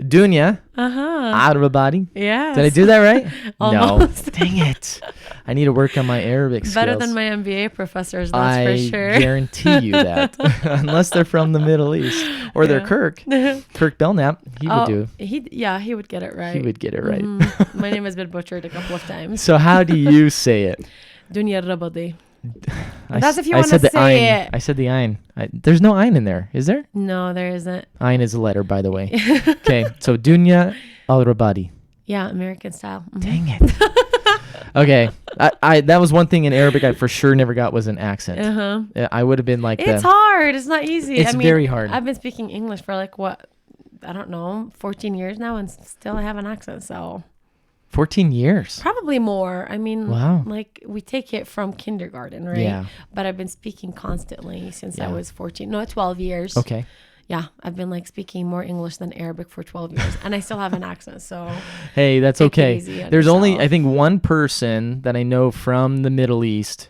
Dunia. Alrabadi. Yeah. Did I do that right? Almost. No. Dang it. I need to work on my Arabic skills. Better than my MBA professors, that's for sure. I guarantee you that. Unless they're from the Middle East. Or they're Kirk. Kirk Belknap. He would do. He would get it right. He would get it right. My name has been butchered a couple of times. So how do you say it? Dunia Rabadi. That's if you want to say it. I said the ayn. There's no ayn in there, is there? No, there isn't. Ayn is a letter, by the way. Okay, so Dunia Alrabadi. Yeah, American style. Dang it. Okay, I that was one thing in Arabic I for sure never got was an accent. I would have been like, it's hard. It's not easy. It's very hard. I've been speaking English for like what, I don't know, 14 years now, and still I have an accent. So 14 years. Probably more. I mean, wow. Like we take it from kindergarten, right? Yeah. But I've been speaking constantly since I was 12 years. Okay. Yeah, I've been like speaking more English than Arabic for 12 years, and I still have an accent. So hey, that's okay. There's only, I think, one person that I know from the Middle East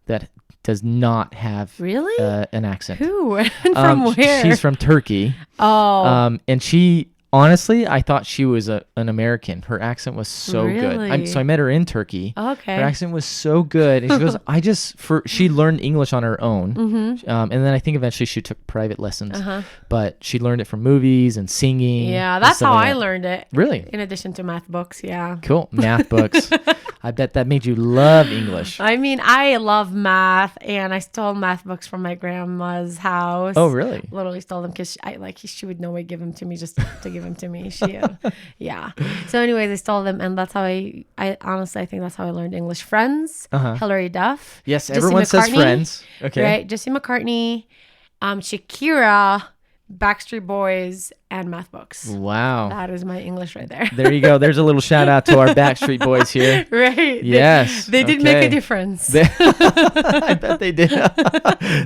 that does not have an accent. Who? And from where? She's from Turkey. Oh. And she, honestly, I thought she was an American. Her accent was so good. So I met her in Turkey. Okay. Her accent was so good. And she goes, she learned English on her own. And then I think eventually she took private lessons. But she learned it from movies and singing. Yeah, that's how I learned it. Really? In addition to math books, yeah. Cool. Math books. I bet that made you love English. I mean, I love math, and I stole math books from my grandma's house. Oh, really? Literally stole them because she would normally give them to me just to give them to me. Yeah. So anyways, I stole them, and that's how I honestly, I think that's how I learned English. Friends, Hilary Duff. Yes, everyone says Friends. Okay. Right, Jesse McCartney, Shakira, Backstreet Boys, and math books. Wow. That is my English right there. There you go. There's a little shout out to our Backstreet Boys here. Right. Yes. They did make a difference. I bet they did.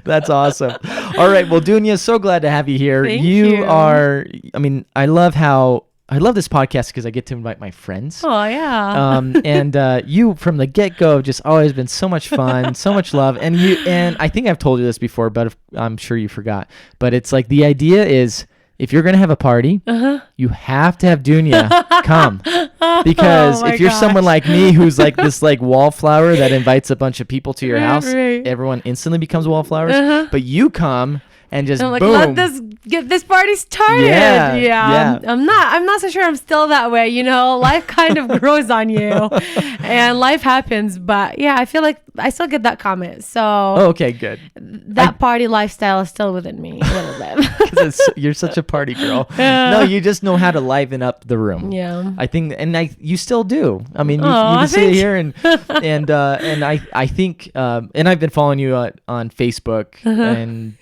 That's awesome. All right. Well, Dunia, so glad to have you here. Thank you are, I mean, I love this podcast because I get to invite my friends. Oh, yeah. And you from the get-go have just always been so much fun, so much love. And I think I've told you this before, but I'm sure you forgot. But it's like the idea is if you're going to have a party, you have to have Dunia come. Because if you're someone like me who's like this like wallflower that invites a bunch of people to your house, everyone instantly becomes wallflowers. But you come and just like, boom. Let's get this party started. Yeah. I'm not so sure I'm still that way. You know, life kind of grows on you and life happens. But yeah, I feel like I still get that comment. So okay, good. That party lifestyle is still within me a little bit. Because you're such a party girl. No, you just know how to liven up the room. Yeah. I think, and you still do. I mean, you can sit here and I think, and I've been following you on Facebook and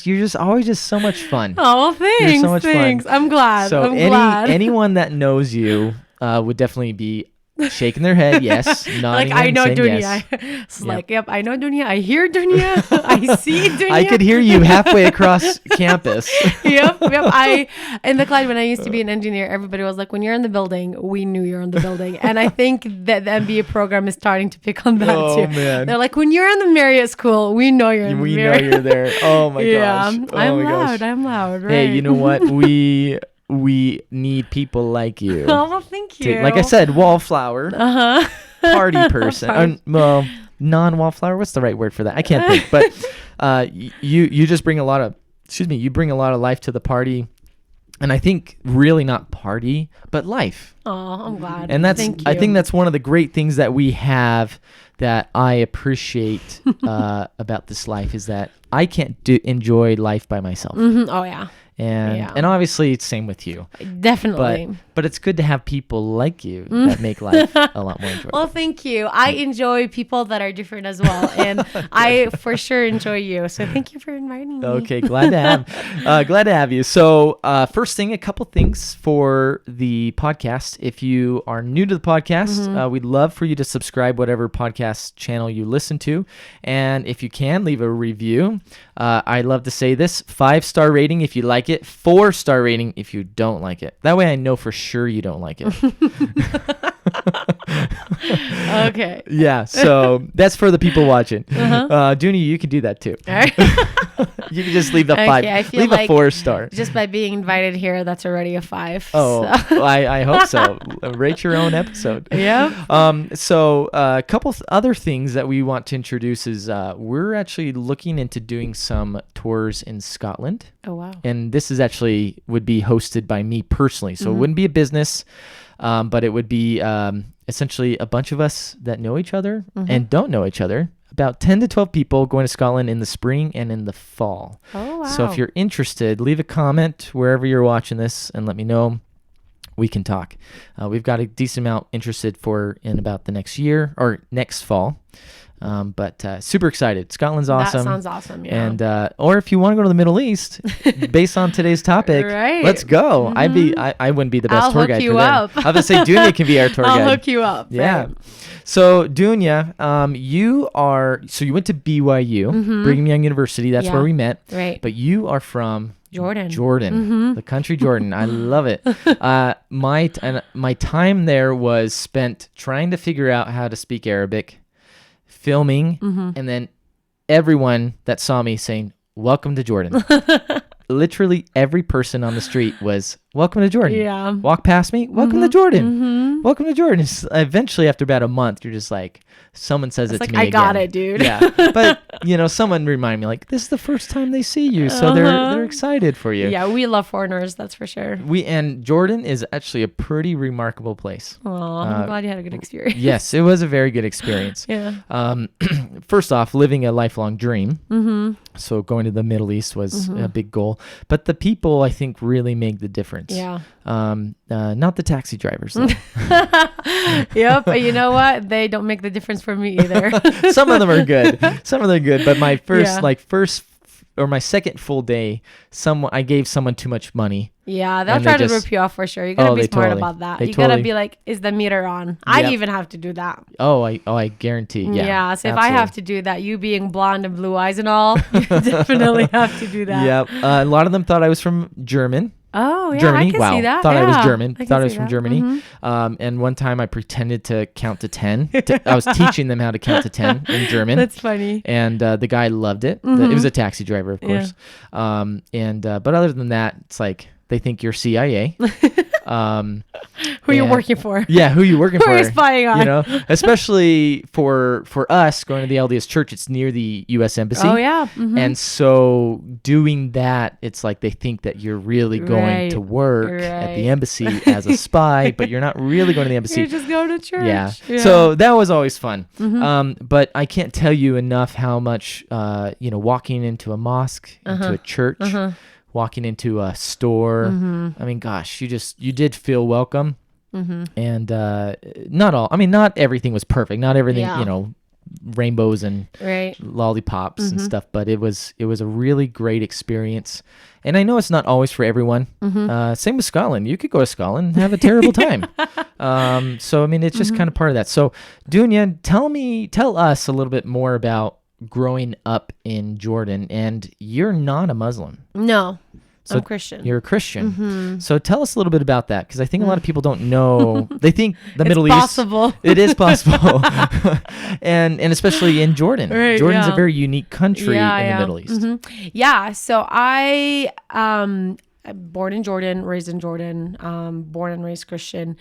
you're just always just so much fun. Oh, thanks. You're so much fun. I'm glad. So anyone that knows you would definitely be shaking their head, yes, nodding, like I know Dunia. Yes. It's like, yep, I know Dunia. I hear Dunia. I see Dunia. I could hear you halfway across campus. Yep. I in the Clyde when I used to be an engineer, everybody was like, when you're in the building, we knew you're in the building. And I think that the MBA program is starting to pick on that too. Man. They're like, when you're in the Marriott School, we know you're in the Marriott. We know you're there. Oh my gosh. Oh I'm loud. Right? Hey, you know what? We need people like you. Oh, well, thank you. Like I said, wallflower, party person, well, non-wallflower. What's the right word for that? I can't think. But you just bring a lot of, you bring a lot of life to the party, and I think really not party, but life. Oh, I'm glad. And I think that's one of the great things that we have that I appreciate about this life is that I can't enjoy life by myself. Oh yeah. And obviously it's same with you. Definitely. But it's good to have people like you that make life a lot more enjoyable. Well, thank you. I enjoy people that are different as well. And I for sure enjoy you. So thank you for inviting me. Okay, glad to have you. So first thing, a couple things for the podcast. If you are new to the podcast, we'd love for you to subscribe whatever podcast channel you listen to. And if you can, leave a review. I love to say this, 5-star rating if you like it, 4-star rating if you don't like it. That way I know for sure you don't like it. Okay. Yeah, so that's for the people watching. Dunia, you can do that too. All right. You can just leave a 5. I feel Leave like a 4-star. just by being invited here, that's already a 5. Oh, so. I hope so. Rate your own episode. Yep. So a couple other things that we want to introduce is we're actually looking into doing some tours in Scotland. Oh, wow. And this is actually would be hosted by me personally. So it wouldn't be a business, but it would be essentially a bunch of us that know each other and don't know each other. About 10 to 12 people going to Scotland in the spring and in the fall. Oh, wow. So if you're interested, leave a comment wherever you're watching this and let me know. We can talk. We've got a decent amount interested for in about the next year or next fall. But super excited. Scotland's awesome. That sounds awesome. Yeah. And or if you want to go to the Middle East, based on today's topic, right. let's go. I wouldn't be the best tour guide for them. I'll hook you up. I was gonna say Dunia can be our tour guide. I'll hook you up. Yeah. Right. So Dunia, you went to BYU, Brigham Young University. That's where we met. Right. But you are from Jordan. The country Jordan. I love it. My time there was spent trying to figure out how to speak Arabic, filming, and then everyone that saw me saying, "Welcome to Jordan." Literally every person on the street was, "Welcome to Jordan." Yeah. Walk past me, "Welcome to Jordan." Welcome to Jordan. Eventually, after about a month, you're just like, someone says it to me I again. got it, dude. Yeah. But, someone remind me, like, this is the first time they see you. So they're excited for you. Yeah, we love foreigners, that's for sure. And Jordan is actually a pretty remarkable place. Oh, I'm glad you had a good experience. Yes, it was a very good experience. Yeah. First off, living a lifelong dream. So going to the Middle East was a big goal. But the people, I think, really make the difference. Yeah. Not the taxi drivers, though. Yep. But you know what? They don't make the difference for me either. Some of them are good. But my my second full day, I gave someone too much money. Yeah, they'll try to rip you off for sure. You gotta be smart about that. You gotta be like, is the meter on? I even have to do that. I guarantee. Yeah. Yeah. So if I have to do that, you being blonde and blue eyes and all, you definitely have to do that. Yep. A lot of them thought I was from Germany. Oh, yeah, Germany. I can see that. Thought I was German. Thought I was see from that. Germany. And one time I pretended to count to 10. I was teaching them how to count to 10 in German. That's funny. And the guy loved it. It was a taxi driver, of course. Yeah. But other than that, it's like they think you're CIA. Who you working for? Yeah, who you working for? Who are you spying on? Especially for us going to the LDS Church, it's near the U.S. Embassy. Oh yeah. And so doing that, it's like they think that you're really going to work at the embassy as a spy, but you're not really going to the embassy. You're just going to church. Yeah. So that was always fun. But I can't tell you enough how much walking into a mosque, into a church. Walking into a store. I mean, gosh, you did feel welcome. And not everything was perfect. Not everything, rainbows and lollipops and stuff, but it was a really great experience. And I know it's not always for everyone. Same with Scotland. You could go to Scotland and have a terrible time. So, I mean, it's just kind of part of that. So, Dunia, tell us a little bit more about growing up in Jordan. And you're not a Muslim. No. So I'm Christian. You're a Christian. So tell us a little bit about that, because I think a lot of people don't know. They think the Middle East. It is possible. and especially in Jordan. Right, Jordan's a very unique country in the Middle East. Yeah. So I born in Jordan, raised in Jordan, born and raised Christian.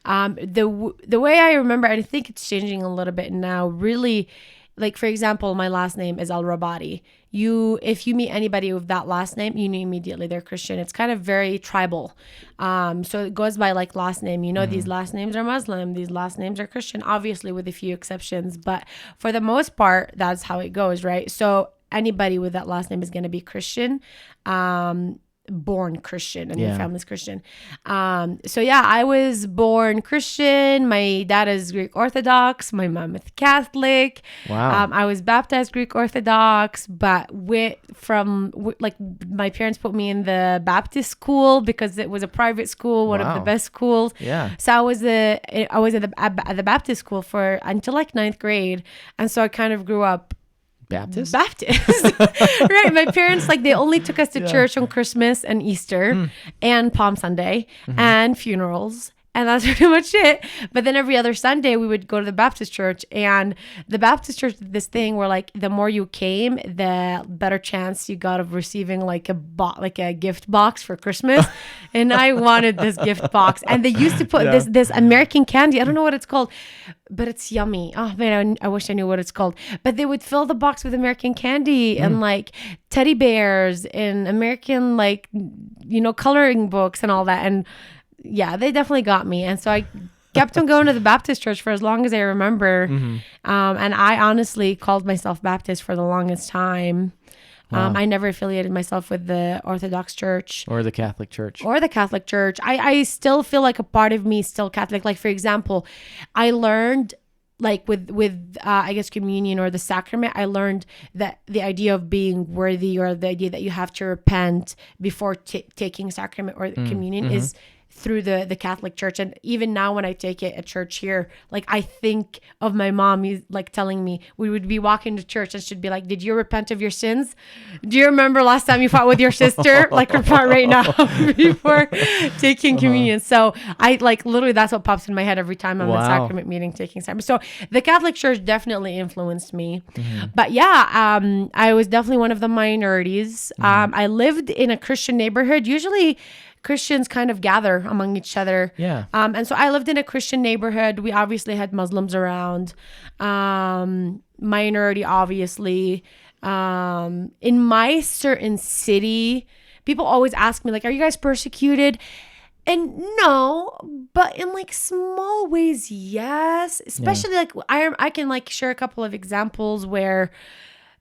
The way I remember, and I think it's changing a little bit now, really, like, for example, my last name is Alrabadi. If you meet anybody with that last name, you know immediately they're Christian. It's kind of very tribal. So it goes by like last name. These last names are Muslim. These last names are Christian, obviously with a few exceptions. But for the most part, that's how it goes, right? So anybody with that last name is going to be Christian. Born Christian and your family's Christian. I was born Christian. My dad is Greek Orthodox. My mom is Catholic. Wow. I was baptized Greek Orthodox, but my parents put me in the Baptist school because it was a private school, one of the best schools. Yeah. So I was at the Baptist school until like 9th grade, and so I kind of grew up Baptist. Right. My parents, they only took us to church on Christmas and Easter and Palm Sunday and funerals And that's pretty much it. But then every other Sunday we would go to the Baptist church, and the Baptist church did this thing where like the more you came, the better chance you got of receiving like a gift box for Christmas. And I wanted this gift box. And they used to put this American candy. I don't know what it's called, but it's yummy. Oh man, I wish I knew what it's called. But they would fill the box with American candy and like teddy bears and American like, you know, coloring books and all that. And yeah, they definitely got me. And so I kept on going to the Baptist church for as long as I remember. And I honestly called myself Baptist for the longest time. Wow. I never affiliated myself with the Orthodox Church. Or the Catholic Church. I still feel like a part of me is still Catholic. Like, for example, I learned like with I guess communion or the sacrament, I learned that the idea of being worthy, or the idea that you have to repent before taking sacrament or communion is through the Catholic Church. And even now when I take it at church here, like I think of my mom, like telling me, we would be walking to church and she'd be like, did you repent of your sins? Do you remember last time you fought with your sister? Like repent right now before taking communion. So I like literally, that's what pops in my head every time I'm at sacrament meeting taking sacrament. So the Catholic Church definitely influenced me. But yeah, I was definitely one of the minorities. I lived in a Christian neighborhood. Usually Christians kind of gather among each other. Yeah. And so I lived in a Christian neighborhood. We obviously had Muslims around. Minority, obviously. In my certain city, people always ask me, like, are you guys persecuted? And no, but in like small ways, yes. Especially like I can like share a couple of examples where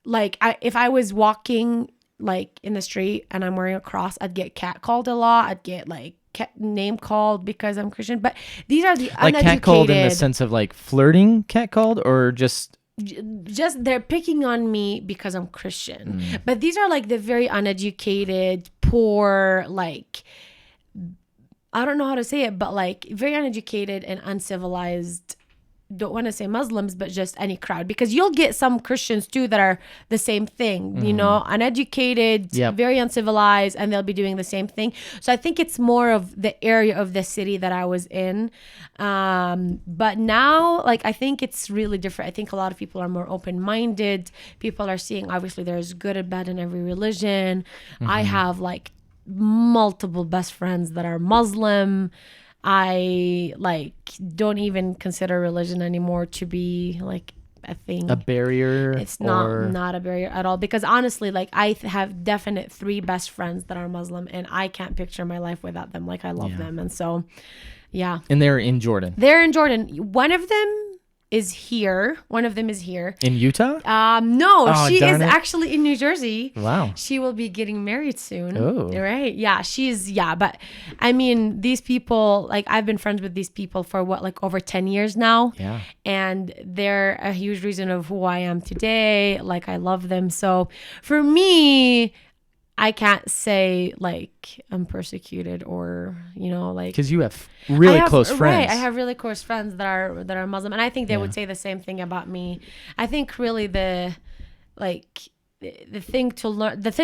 like if I was walking like in the street and I'm wearing a cross, I'd get catcalled a lot. I'd get like name called because I'm Christian. But these are the like uneducated. Catcalled in the sense of like flirting catcalled, or just they're picking on me because I'm Christian. But these are like the very uneducated, poor, like I don't know how to say it, but like very uneducated and uncivilized. Don't want to say Muslims, but just any crowd, because you'll get some Christians too that are the same thing, you know, uneducated, very uncivilized, and they'll be doing the same thing. So I think it's more of the area of the city that I was in. But now, like, I think it's really different. I think a lot of people are more open-minded. People are seeing, obviously, there's good and bad in every religion. I have like multiple best friends that are Muslim. I like don't even consider religion anymore to be like a thing, a barrier. It's not a barrier at all, because honestly, like I have definite 3 best friends that are Muslim, and I can't picture my life without them. Like I love them. And so and they're in Jordan. One of them is here. In Utah? No, she is actually in New Jersey. Wow. She will be getting married soon. Oh. Right. Yeah, but I mean, these people, like I've been friends with these people for like over 10 years now. Yeah. And they're a huge reason of who I am today. Like I love them. So for me, I can't say like I'm persecuted or, you know, like, because you have really close friends. Right. I have really close friends that are Muslim, and I think they would say the same thing about me. I think really the thing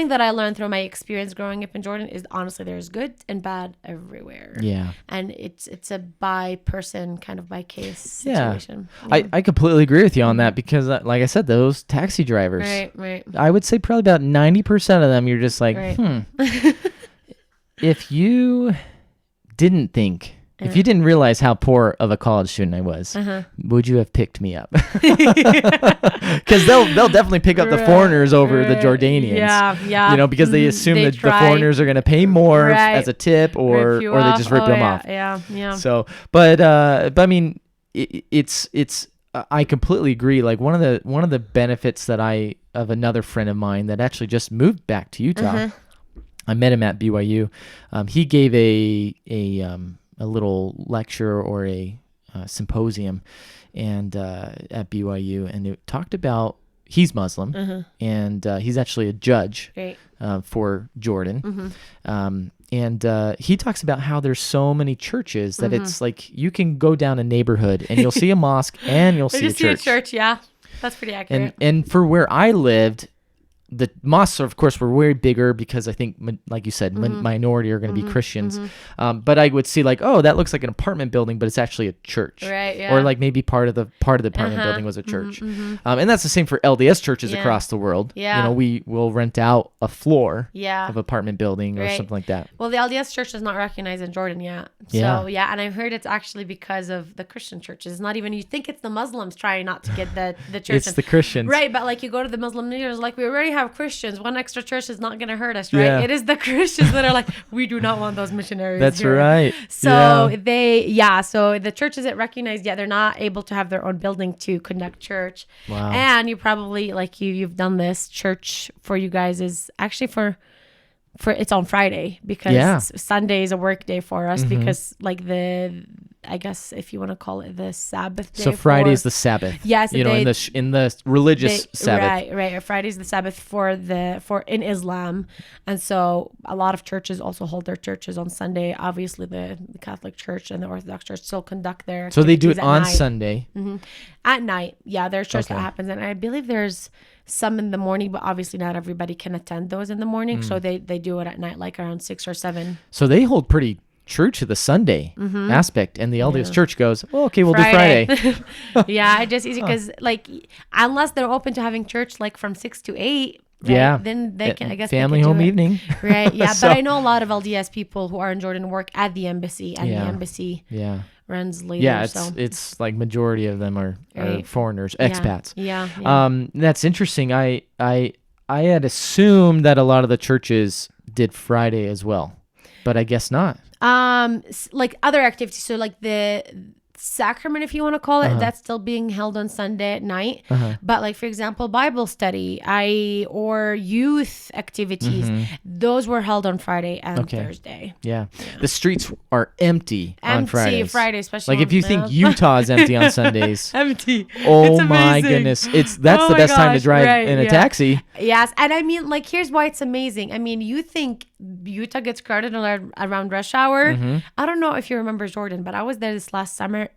that I learned through my experience growing up in Jordan is honestly there's good and bad everywhere. Yeah. And it's a by person kind of by case situation. Yeah. I completely agree with you on that, because like I said, those taxi drivers, right. I would say probably about 90% of them, you're just like, if you didn't think, if you didn't realize how poor of a college student I was, would you have picked me up? Because they'll definitely pick up the foreigners over the Jordanians. Yeah. You know, because they assume that the foreigners are going to pay more as a tip, or they just rip them off. Yeah. So, but I mean, it's I completely agree. Like one of the benefits that of another friend of mine that actually just moved back to Utah. I met him at BYU. He gave a little lecture or a symposium and at BYU, and it talked about, he's Muslim, and he's actually a judge for Jordan. And he talks about how there's so many churches that it's like you can go down a neighborhood and you'll see a mosque and you'll see a church. Yeah, that's pretty accurate. And for where I lived, the mosques, of course, were way bigger because I think, like you said, minority are going to be Christians. But I would see like, oh, that looks like an apartment building, but it's actually a church. Right. Yeah. Or like maybe part of the apartment building was a church. And that's the same for LDS churches across the world. Yeah. You know, we will rent out a floor Yeah. of apartment building or something like that. Well, the LDS church is not recognized in Jordan yet. So, yeah. And I heard it's actually because of the Christian churches. It's not even, you think it's the Muslims trying not to get the church. It's the Christians. Right. But like you go to the Muslim leaders, like we already have Christians. One extra church is not going to hurt us, right? Yeah. It is the Christians that are like, we do not want those missionaries. That's here. right. So so the churches that recognize, they're not able to have their own building to conduct church. Wow. And you probably, like you've done this, church for you guys is actually for it's on Friday because Sunday is a work day for us because like I guess if you want to call it the Sabbath day. So Friday is the Sabbath. Yes, you know, in the religious Sabbath. Right. Friday's the Sabbath for in Islam, and so a lot of churches also hold their churches on Sunday. Obviously, the Catholic Church and the Orthodox Church still conduct their. So they do it on night. Sunday. At night, yeah. There's church that happens, and I believe there's some in the morning, but obviously not everybody can attend those in the morning. So they do it at night, like around 6 or 7. So they hold pretty true to the Sunday aspect, and the LDS Church goes, oh, okay, we'll do Friday. Yeah, just easy because like unless they're open to having church like from 6 to 8. Right? Then they can, I guess, family home evening. Right. Yeah. But I know a lot of LDS people who are in Jordan work at the embassy, and the embassy runs later. Yeah, it's like majority of them are foreigners, expats. Yeah. That's interesting. I had assumed that a lot of the churches did Friday as well, but I guess not. Like other activities, so like the sacrament, if you want to call it, that's still being held on Sunday at night. But like, for example, Bible study or youth activities, those were held on Friday and Thursday. Yeah. The streets are empty on Fridays. Friday, especially. Like if you think Utah is empty on Sundays. Empty. Oh my goodness. That's the best time to drive in a taxi. Yes. And I mean, like, here's why it's amazing. I mean, you think Utah gets crowded around rush hour. I don't know if you remember Jordan, but I was there this last summer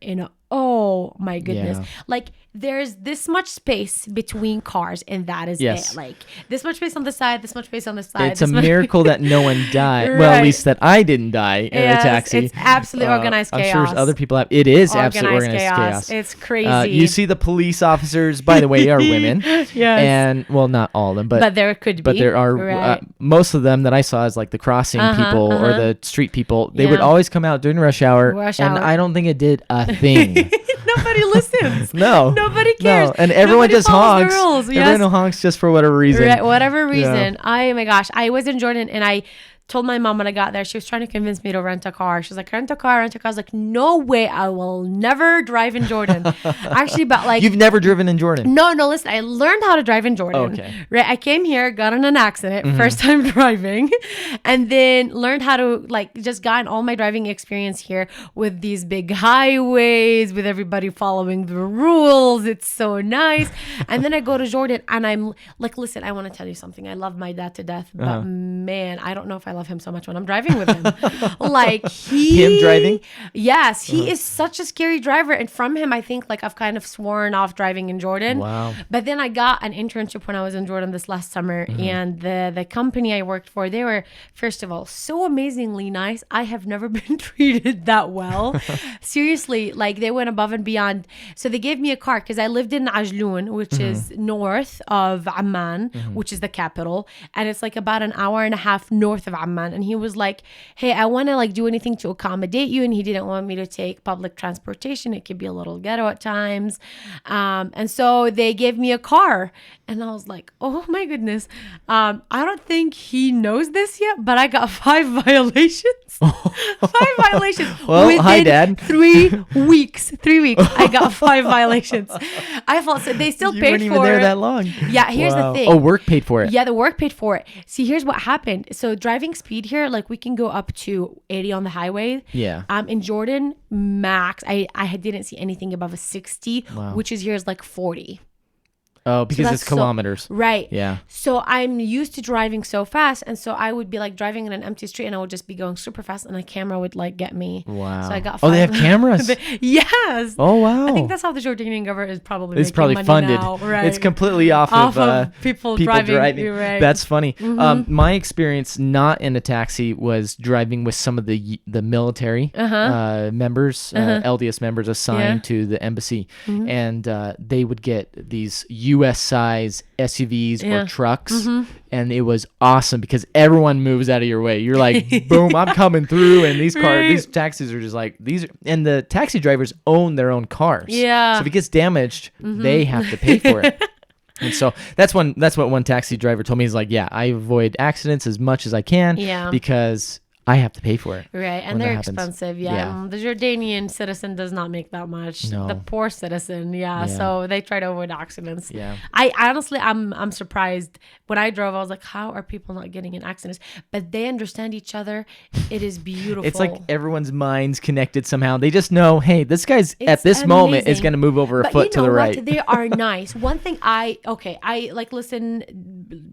oh my goodness. Like there's this much space between cars, and that is it. Like this much space on the side, this much space on the side. It's a miracle that no one died. Right. Well, at least that I didn't die in a taxi. It's absolutely organized chaos. I'm sure other people have. It is absolutely organized chaos. It's crazy. You see the police officers, by the way, are women. Yes. And well, not all of them, but there could be. But there are most of them that I saw as like the crossing people or the street people. They would always come out during rush hour. And I don't think it did a thing. Nobody listens. No. Nobody cares. No. And everyone just honks. Yes. Everyone honks just for whatever reason. Right, whatever reason. Oh my gosh. I was in Jordan and I told my mom when I got there, she was trying to convince me to rent a car. She was like, rent a car. I was like, no way. I will never drive in Jordan. Actually, but like. You've never driven in Jordan? No, listen. I learned how to drive in Jordan. Okay. Right. I came here, got in an accident, first time driving, and then learned how to like just got all my driving experience here with these big highways, with everybody following the rules. It's so nice. And then I go to Jordan and I'm like, listen, I want to tell you something. I love my dad to death, but man, I don't know if I love him so much when I'm driving with him. Like him driving? Yes, he is such a scary driver. And from him, I think like I've kind of sworn off driving in Jordan. Wow. But then I got an internship when I was in Jordan this last summer, and the company I worked for, they were, first of all, so amazingly nice. I have never been treated that well. Seriously, like they went above and beyond. So they gave me a car because I lived in Ajloun, which is north of Amman, which is the capital, and it's like about an hour and a half north of Amman. And he was like, hey, I want to like do anything to accommodate you. And he didn't want me to take public transportation. It could be a little ghetto at times. And so they gave me a car. And I was like, oh my goodness. I don't think he knows this yet, but I got 5 violations. 5 violations. Well, within hi, Dad. 3 weeks. 3 weeks. I got 5 violations. I felt so they still you paid weren't for even there it. that long. Yeah, here's the thing. Oh, work paid for it. Yeah, the work paid for it. See, here's what happened. So driving speed here, like we can go up to 80 on the highway. Yeah. In Jordan, max, I didn't see anything above a 60, which is here is like 40. Oh, because So it's that's kilometers. Right. Yeah. So I'm used to driving so fast. And so I would be like driving in an empty street and I would just be going super fast and a camera would like get me. Wow. So I got Oh, they have cameras? Yes. Oh, wow. I think that's how the Jordanian government is probably It's making probably money funded. now. Right. It's completely off of people driving. Right. That's funny. My experience not in a taxi was driving with some of the military members, LDS members assigned to the embassy, and they would get these U.S. size SUVs or trucks, and it was awesome because everyone moves out of your way. You're like, boom, I'm coming through, and these these taxis are just like and the taxi drivers own their own cars. Yeah. So if it gets damaged, they have to pay for it. And so that's what one taxi driver told me. He's like, yeah, I avoid accidents as much as I can because I have to pay for it. Right. And they're expensive. Yeah. The Jordanian citizen does not make that much. No. The poor citizen. Yeah. So they try to avoid accidents. Yeah. I honestly, I'm surprised. When I drove, I was like, how are people not getting in accidents? But they understand each other. It is beautiful. It's like everyone's minds connected somehow. They just know, hey, this guy's at this moment is going to move over a foot to the right. They are nice. One thing I like, listen,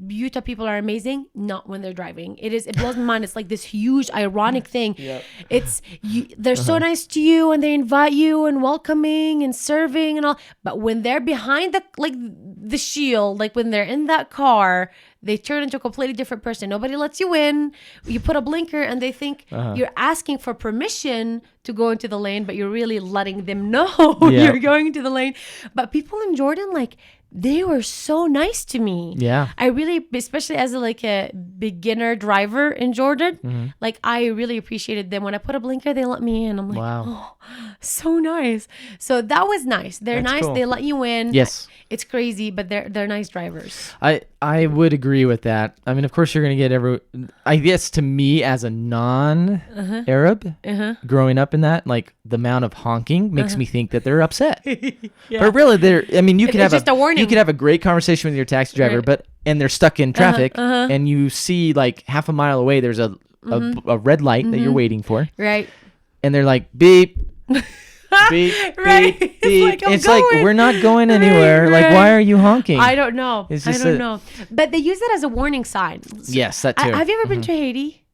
Utah people are amazing. Not when they're driving. It blows my mind. It's like this huge ironic thing. They're so nice to you and they invite you and welcoming and serving and all, but when they're behind the shield, like when they're in that car, they turn into a completely different person. Nobody lets you in. You put a blinker and they think you're asking for permission to go into the lane, but you're really letting them know you're going into the lane. But people in Jordan, like, they were so nice to me. Yeah. I really, especially as a beginner driver in Jordan, like I really appreciated them. When I put a blinker, they let me in. I'm like, wow, so nice. So that was nice. They're nice. Cool. They let you in. Yes. It's crazy, but they're nice drivers. I would agree with that. I mean, of course, you're going to get I guess to me as a non-Arab, growing up in that, like the amount of honking makes me think that they're upset. But really, you could have a warning. You could have a great conversation with your taxi driver, and they're stuck in traffic, and you see like half a mile away, there's a red light that you're waiting for. Right. And they're like, beep. Beep, right. beep, beep. It's like we're not going anywhere. Right. Like, why are you honking? I don't know. I don't know. But they use it as a warning sign. Yes, that too. Have you ever been to Haiti?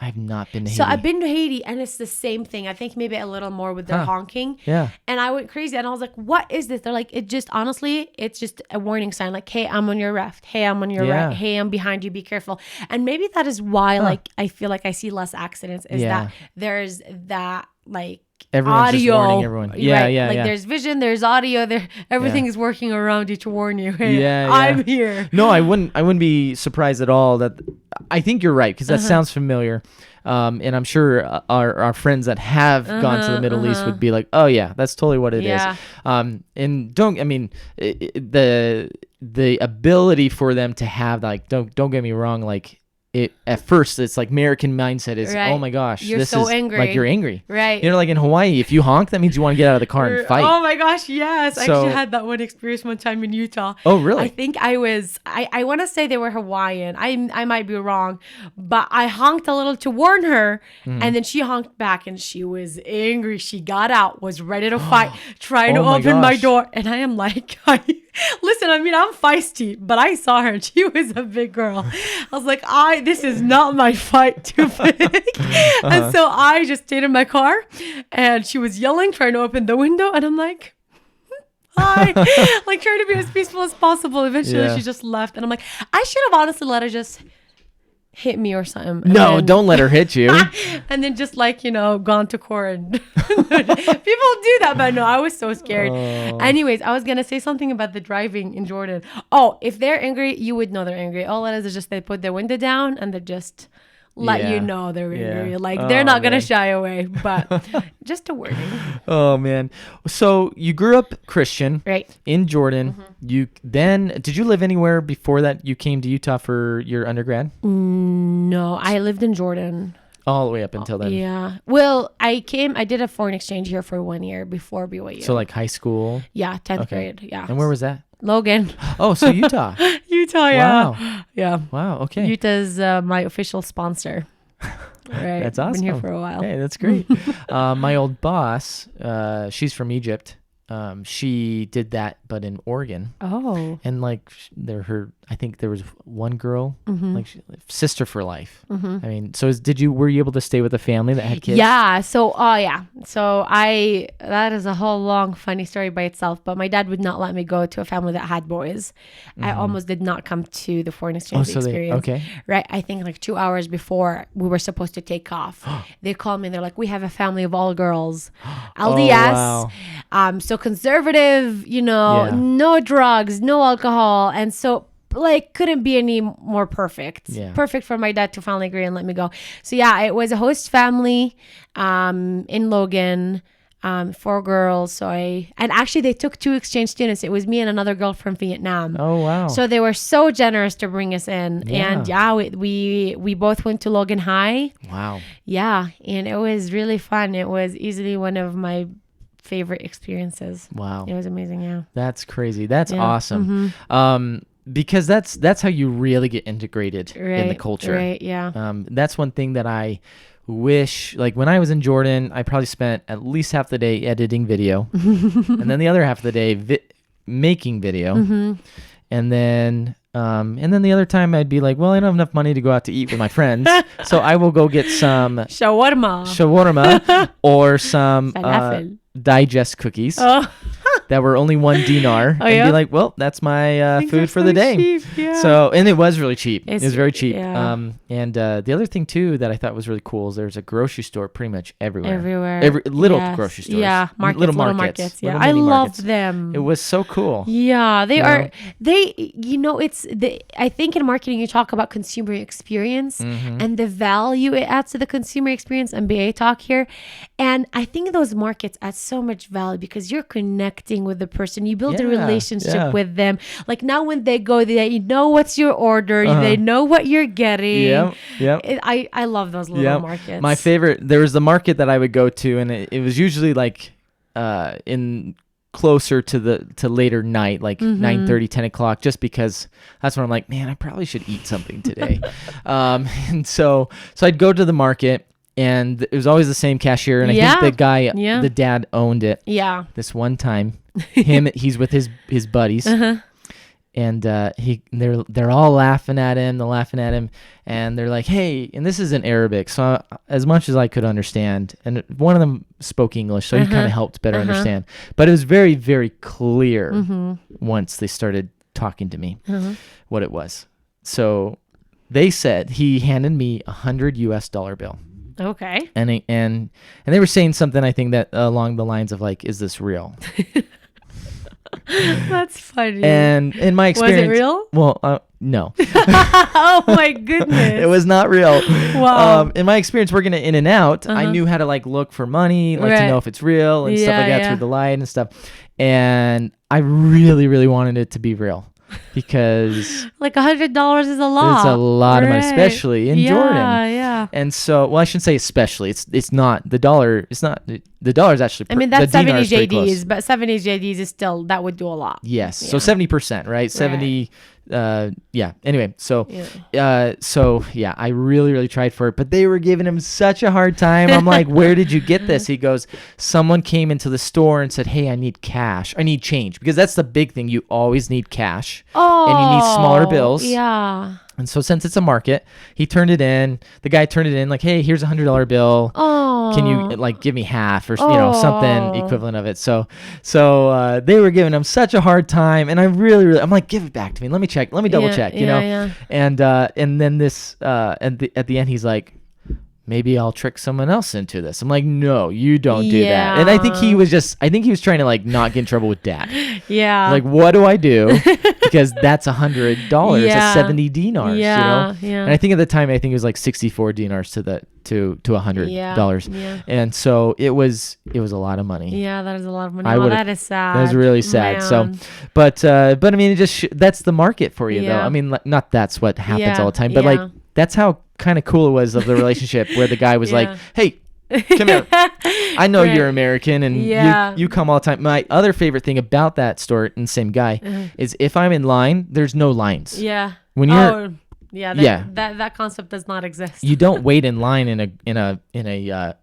I've not been to Haiti. So I've been to Haiti and it's the same thing. I think maybe a little more with their honking. Yeah. And I went crazy and I was like, what is this? They're like, it's just a warning sign. Like, hey, I'm on your left. Hey, I'm on your right. Hey, I'm behind you. Be careful. And maybe that is why like I feel like I see less accidents is that there's that like everyone's audio, just warning everyone. Yeah, right? Like there's vision, there's audio, everything is working around you to warn you. Hey, I'm here. No, I wouldn't be surprised at all. That I think you're right because that sounds familiar. And I'm sure our friends that have gone to the Middle East would be like, oh yeah, that's totally what it is. And the ability for them to have like, don't get me wrong, like. At first it's like American mindset is oh my gosh, you're this so is angry. like you're angry, right? Like in Hawaii, if you honk, that means you want to get out of the car and fight. Oh my gosh, yes! I actually had that one experience one time in Utah. Oh really? I think I want to say they were Hawaiian. I might be wrong, but I honked a little to warn her, and then she honked back, and she was angry. She got out, was ready to fight, trying to open my door, and I am like, listen, I mean, I'm feisty, but I saw her, and she was a big girl. I was like, this is not my fight to pick. And so I just stayed in my car and she was yelling, trying to open the window. And I'm like, hi, like trying to be as peaceful as possible. Eventually she just left. And I'm like, I should have honestly let her just hit me or something. No, don't let her hit you. And then just gone to court. And people do that, but no, I was so scared. Anyways, I was going to say something about the driving in Jordan. Oh, if they're angry, you would know they're angry. All it is just they put their window down and they just let you know they're angry. Like they're not going to shy away, but just a warning. Oh man. So you grew up Christian, right? In Jordan. Did you live anywhere before that you came to Utah for your undergrad? No, I lived in Jordan. All the way up until then. Yeah. Well, I did a foreign exchange here for 1 year before BYU. So like high school? Yeah, 10th grade. Yeah. And where was that? Logan. Oh, so Utah. Utah, yeah. Wow. Yeah. Wow, okay. Utah's my official sponsor. Right. That's awesome. Been here for a while. Hey, that's great. My old boss, she's from Egypt. she did that, but in Oregon. Oh. And like I think there was one girl, like sister for life. I mean, so were you able to stay with a family that had kids? Yeah. So, that is a whole long funny story by itself, but my dad would not let me go to a family that had boys. I almost did not come to the foreign exchange experience. Okay. Right. I think like 2 hours before we were supposed to take off, they called me and they're like, we have a family of all girls. LDS. Wow. So conservative, no drugs, no alcohol. And so like couldn't be any more perfect. Perfect for my dad to finally agree and let me go. So yeah, it was a host family in Logan, 4 girls. And actually they took 2 exchange students. It was me and another girl from Vietnam. Oh wow. So they were so generous to bring us in. And we both went to Logan High. Wow. Yeah, and it was really fun. It was easily one of my favorite experiences. Wow. It was amazing. Yeah. That's crazy. That's awesome. Because that's how you really get integrated in the culture. Right. Yeah. That's one thing that I wish, like when I was in Jordan, I probably spent at least half the day editing video and then the other half of the day making video. And then the other time I'd be like, well, I don't have enough money to go out to eat with my friends. So I will go get some shawarma or some digest cookies that were only 1 dinar and be like, well, that's my food for the day. Cheap, yeah. So, and it was really cheap. It was very cheap. Yeah. And the other thing too that I thought was really cool is there's a grocery store pretty much everywhere. Grocery stores. Yeah. Little markets. Yeah. I love them. It was so cool. Yeah. I think in marketing you talk about consumer experience and the value it adds to the consumer experience, MBA talk here. And I think those markets add so much value because you're connecting with the person. You build a relationship with them. Like now when they go, they know what's your order. They know what you're getting. Yeah. I love those little markets. My favorite, there was the market that I would go to, and it was usually like in closer to later night, like 9:30, 10 o'clock, just because that's when I'm like, man, I probably should eat something today. And so I'd go to the market. And it was always the same cashier, and I think the guy, the dad, owned it. Yeah. This one time, he's with his buddies, and they're all laughing at him. And they're like, "Hey!" And this is in Arabic, so as much as I could understand, and one of them spoke English, so he kind of helped better understand. But it was very, very clear once they started talking to me what it was. So they said he handed me $100 US bill. Okay. And they were saying something, I think, that along the lines of like, is this real? That's funny. And in my experience, was it real? Well, no. Oh my goodness. It was not real. Wow. In my experience working at In-N-Out, I knew how to like look for money, like to know if it's real and stuff like that through the light and stuff. And I really, really wanted it to be real. Because like $100 is a lot. It's a lot of money, especially in Jordan. Yeah. And so, well, I shouldn't say especially. It's not the dollar. It's not the dollar is actually. I mean, that's 70 JDs, but 70 JDs is still, that would do a lot. Yes. So 70%, right? 70. Anyway, so I really, really tried for it, but they were giving him such a hard time. I'm like, where did you get this? He goes, someone came into the store and said, hey, I need cash. I need change, because that's the big thing. You always need cash. Oh, and you need smaller bills. Yeah. And so since it's a market, the guy turned it in like, hey, here's $100 bill. Oh. Can you like give me half or something equivalent of it? So they were giving him such a hard time, and I really, I'm like, give it back to me. Let me check. Let me double check. You know. Yeah. And then this at the end, he's like, maybe I'll trick someone else into this. I'm like, no, you don't do that. And I think he was trying to like not get in trouble with dad. Yeah. Like, what do I do? Because that's $100 at 70 dinars, you know? Yeah. And I think at the time, it was like 64 dinars to $100. Yeah. And so it was a lot of money. Yeah, that is a lot of money. That is sad. That was really sad. Man. So, but I mean, it just, that's the market for you though. I mean, not that's what happens all the time, but like, that's how kind of cool it was of the relationship where the guy was like, hey, come here. I know you're American and you come all the time. My other favorite thing about that store and same guy is if I'm in line, there's no lines. Yeah. When you're that concept does not exist. You don't wait in line in a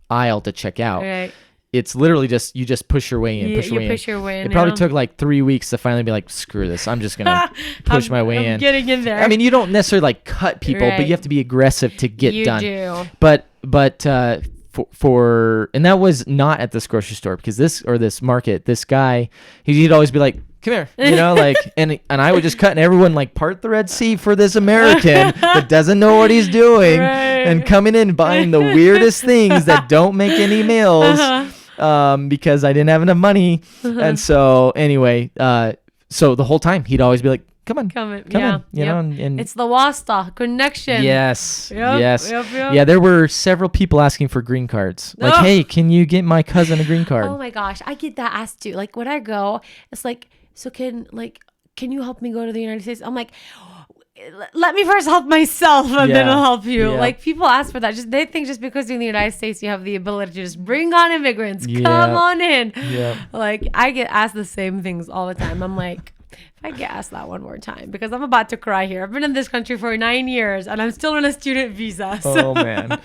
aisle to check out. Right. it's literally just you just push your way in, push your way in. It probably took like 3 weeks to finally be like, screw this, I'm just gonna push my way in. Getting in there. I mean, you don't necessarily like cut people, but you have to be aggressive to get done. You do. But for and that was not at this grocery store, because this market, this guy, he'd always be like, come here, like, and I would just cut, and everyone like part the Red Sea for this American that doesn't know what he's doing, and coming in buying the weirdest things that don't make any meals, because I didn't have enough money. And so anyway, so the whole time he'd always be like, come in, and it's the Wasta connection. Yes. Yeah, there were several people asking for green cards. Like, hey, can you get my cousin a green card? Oh my gosh, I get that asked too. Like when I go, it's like, so can you help me go to the United States? I'm like, let me first help myself, and then I'll help you. Yeah. Like people ask for that. They think just because you're in the United States, you have the ability to just bring on immigrants. Yeah. Come on in. Yeah. Like I get asked the same things all the time. I'm like, if I get asked that one more time, because I'm about to cry here. I've been in this country for 9 years and I'm still on a student visa. So. Oh man.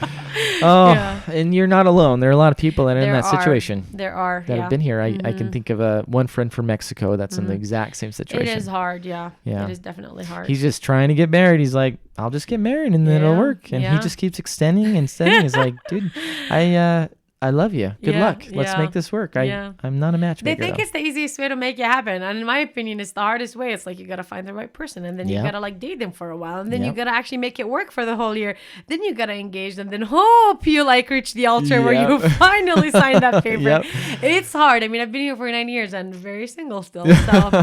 And you're not alone. There are a lot of people that are in that situation. There are. That have been here. I can think of one friend from Mexico that's in the exact same situation. It is hard. Yeah. It is definitely hard. He's just trying to get married. He's like, I'll just get married and then it'll work. And he just keeps extending and extending. He's like, dude, I love you. Good luck. Let's make this work. I'm not a matchmaker. They think it's the easiest way to make it happen. And in my opinion, it's the hardest way. It's like you got to find the right person. And then you got to like date them for a while. And then you got to actually make it work for the whole year. Then you got to engage them. Then hope you like reach the altar where you finally sign that paper. It's hard. I mean, I've been here for 9 years and very single still. So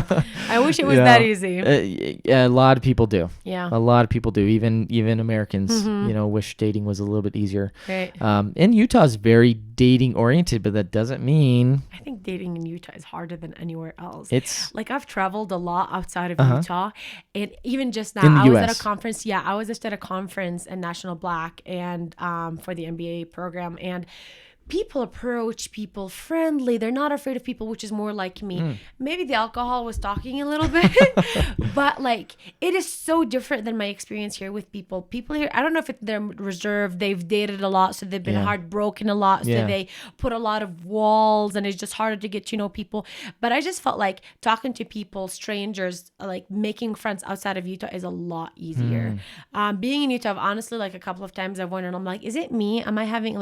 I wish it was that easy. A lot of people do. Yeah. A lot of people do. Even Americans, wish dating was a little bit easier. Right. And Utah is very dating oriented, but that doesn't mean I think dating in Utah is harder than anywhere else. It's like I've traveled a lot outside of Utah, and even just now I was at a conference. Yeah, I was just at a conference in National Black and for the MBA program, and people approach people friendly. They're not afraid of people, which is more like me. Maybe the alcohol was talking a little bit, but like it is so different than my experience here with people. People here, I don't know if they're reserved. They've dated a lot, so they've been heartbroken a lot. So they put a lot of walls, and it's just harder to get to know people. But I just felt like talking to people, strangers, like making friends outside of Utah is a lot easier. Being in Utah, honestly, like a couple of times I've wondered, I'm like, is it me? Am I having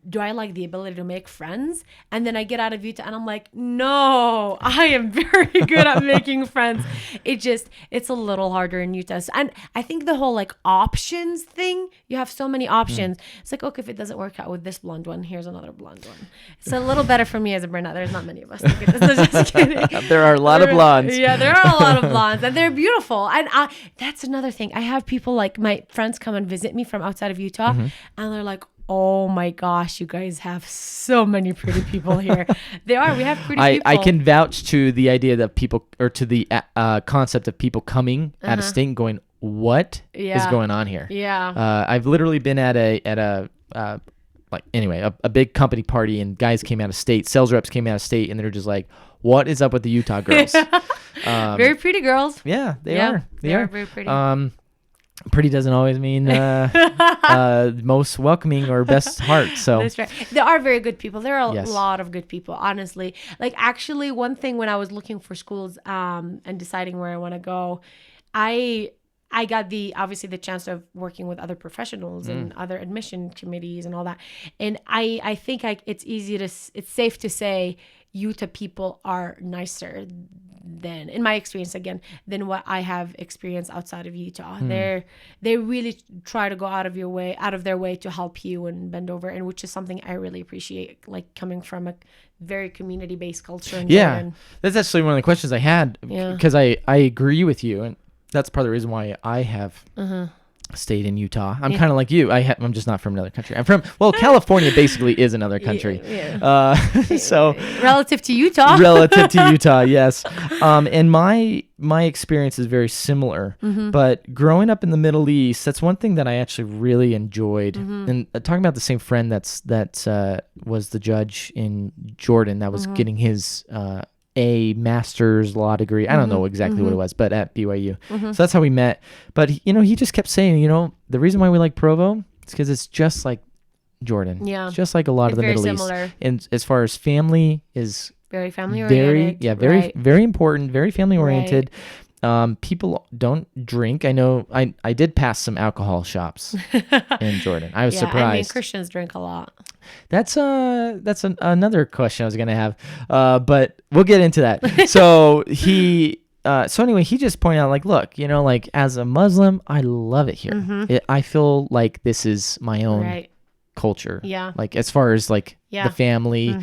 do I like the ability to make friends? And then I get out of Utah and I'm like, no, I am very good at making friends. It's a little harder in Utah. And I think the whole like options thing, you have so many options. It's like, okay, if it doesn't work out with this blonde one, here's another blonde one. It's a little better for me as a brunette. There's not many of us. Just kidding. There are a lot of blondes. Yeah, there are a lot of blondes, and they're beautiful. And that's another thing. I have people like my friends come and visit me from outside of Utah, and they're like, oh my gosh, you guys have so many pretty people here. We have pretty people. I can vouch to the idea that people, or to the concept of people coming out of state and going, what is going on here? Yeah. I've literally been at a big company party, and guys came out of state, sales reps came out of state, and they're just like, what is up with the Utah girls? Very pretty girls. Yeah, they are. They are very pretty. Pretty doesn't always mean most welcoming or best heart. So that's right. There are very good people. There are a lot of good people, honestly. Like actually, one thing when I was looking for schools and deciding where I want to go, I got obviously the chance of working with other professionals and other admission committees and all that. And I think it's safe to say Utah people are nicer than, in my experience again, than what I have experienced outside of Utah. They really try to go out of their way to help you and bend over, and which is something I really appreciate, like coming from a very community-based culture in Jordan. That's actually one of the questions I had, because I agree with you, and that's part of the reason why I have stayed in Utah. I'm kind of like you. I'm just not from another country. I'm from, California basically is another country. So relative to Utah. Yes. And my experience is very similar. But growing up in the Middle East, that's one thing that I actually really enjoyed. And talking about the same friend that was the judge in Jordan that was getting his a master's law degree. I don't know exactly what it was, but at BYU. So that's how we met. But he just kept saying, the reason why we like Provo is because it's just like Jordan. Yeah. Just like a lot of the very Middle similar. East. And as far as family is Very family oriented. very important, very family oriented. Right. People don't drink. I know I did pass some alcohol shops in Jordan. I was I mean, surprised. Christians drink a lot. That's another question I was gonna have, but we'll get into that. So anyway, he just pointed out, like, look, like, as a Muslim, I love it here. I feel like this is my own culture. Yeah. Like, as far as like the family,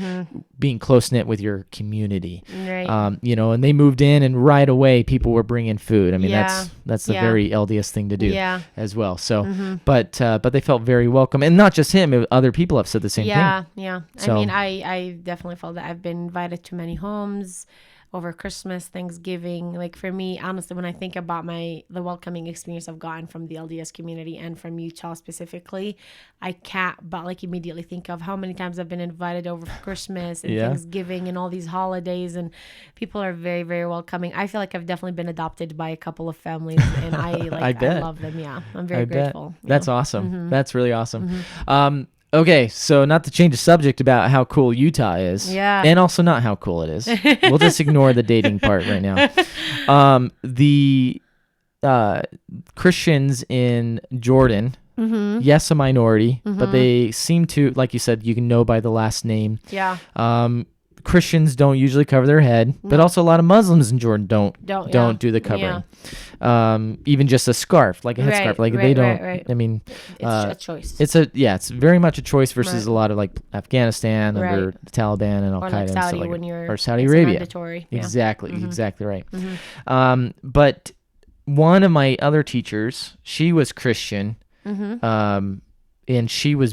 being close knit with your community. Right. And they moved in, and right away people were bringing food. I mean, that's the very LDS thing to do as well. So, but they felt very welcome, and not just him. Other people have said the same thing. Yeah. So, I mean, I definitely felt that I've been invited to many homes over Christmas, Thanksgiving. Like, for me, honestly, when I think about the welcoming experience I've gotten from the LDS community and from Utah specifically, I can't but like immediately think of how many times I've been invited over for Christmas and Thanksgiving and all these holidays, and people are very, very welcoming. I feel like I've definitely been adopted by a couple of families, and I love them. Yeah, I'm very grateful. That's awesome. That's really awesome. Okay, so not to change the subject about how cool Utah is, and also not how cool it is. We'll just ignore the dating part right now. The Christians in Jordan, yes, a minority, but they seem to, like you said, you can know by the last name. Yeah. Christians don't usually cover their head, but also a lot of Muslims in Jordan don't do the covering. Even just a scarf, like a headscarf, like they don't. I mean, it's a choice. It's very much a choice versus a lot of like Afghanistan under the Taliban and Al Qaeda and stuff like that, or Saudi Arabia. Mandatory. Exactly right. But one of my other teachers, she was Christian, and she was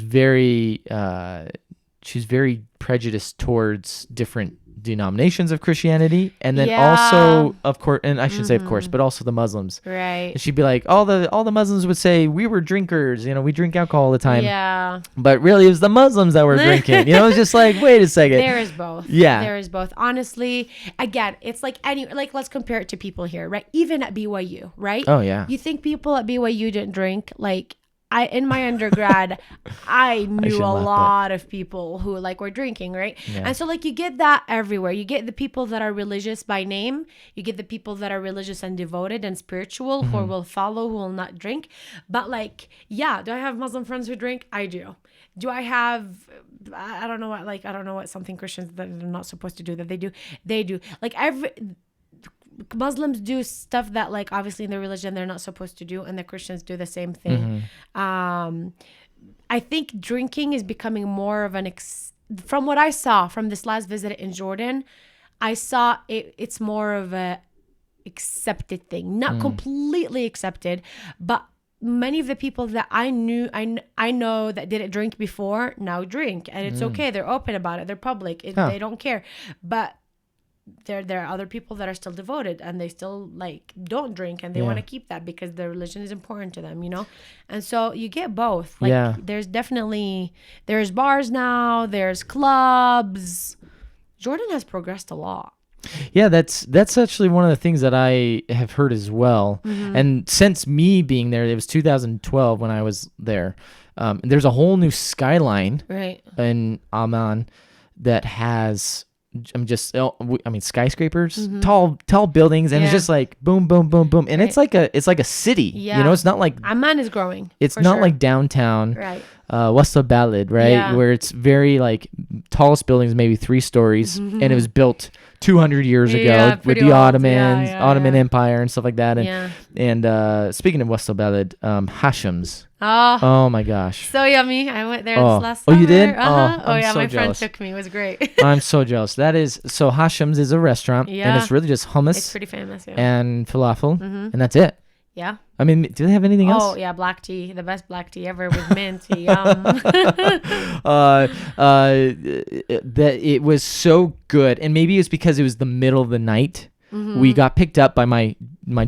she's very prejudiced towards different denominations of Christianity, and then also, of course, and I should say of course, but also the Muslims. Right. And she'd be like, all the Muslims would say, we were drinkers, we drink alcohol all the time. Yeah. But really, it was the Muslims that were drinking. It's just like, wait a second. There is both. Yeah. There is both. Honestly, again, it's like let's compare it to people here, right? Even at BYU, right? Oh yeah. You think people at BYU didn't drink? Like, in my undergrad, I knew a lot of people who were drinking, right? Yeah. And so you get that everywhere. You get the people that are religious by name. You get the people that are religious and devoted and spiritual who will follow, who will not drink. But do I have Muslim friends who drink? I do. Do I have, I don't know what something Christians that are not supposed to do that they do. They do. Muslims do stuff that obviously in their religion they're not supposed to do, and the Christians do the same thing. I think drinking is becoming more of from what I saw from this last visit in Jordan, I saw it's more of a accepted thing, not completely accepted, but many of the people that I know that didn't drink before now drink, and it's okay. They're open about it. They're public. They don't care. But there are other people that are still devoted, and they still don't drink, and they want to keep that because their religion is important to them, and so you get both. There's bars now, there's clubs. Jordan has progressed a lot. Yeah, that's actually one of the things that I have heard as well. And since me being there, it was 2012 when I was there. There's a whole new skyline in Amman that has skyscrapers, tall buildings, and it's just boom, boom, boom, boom, and it's like a city. Yeah. It's not like Amman is growing. It's not like downtown, West Balad, right, where it's very tallest buildings, maybe 3 stories, and it was built 200 years ago with the Ottoman Empire and stuff like that. And speaking of West Balad, Hashem's. Oh my gosh. So yummy. I went there this last summer. Oh, you did? My friend took me. It was great. I'm so jealous. So Hashem's is a restaurant, and it's really just hummus. It's pretty famous, and falafel, and that's it. Yeah. I mean, do they have anything else? Oh, yeah, black tea. The best black tea ever with mint. Yum. That it was so good, and maybe it's because it was the middle of the night. We got picked up by my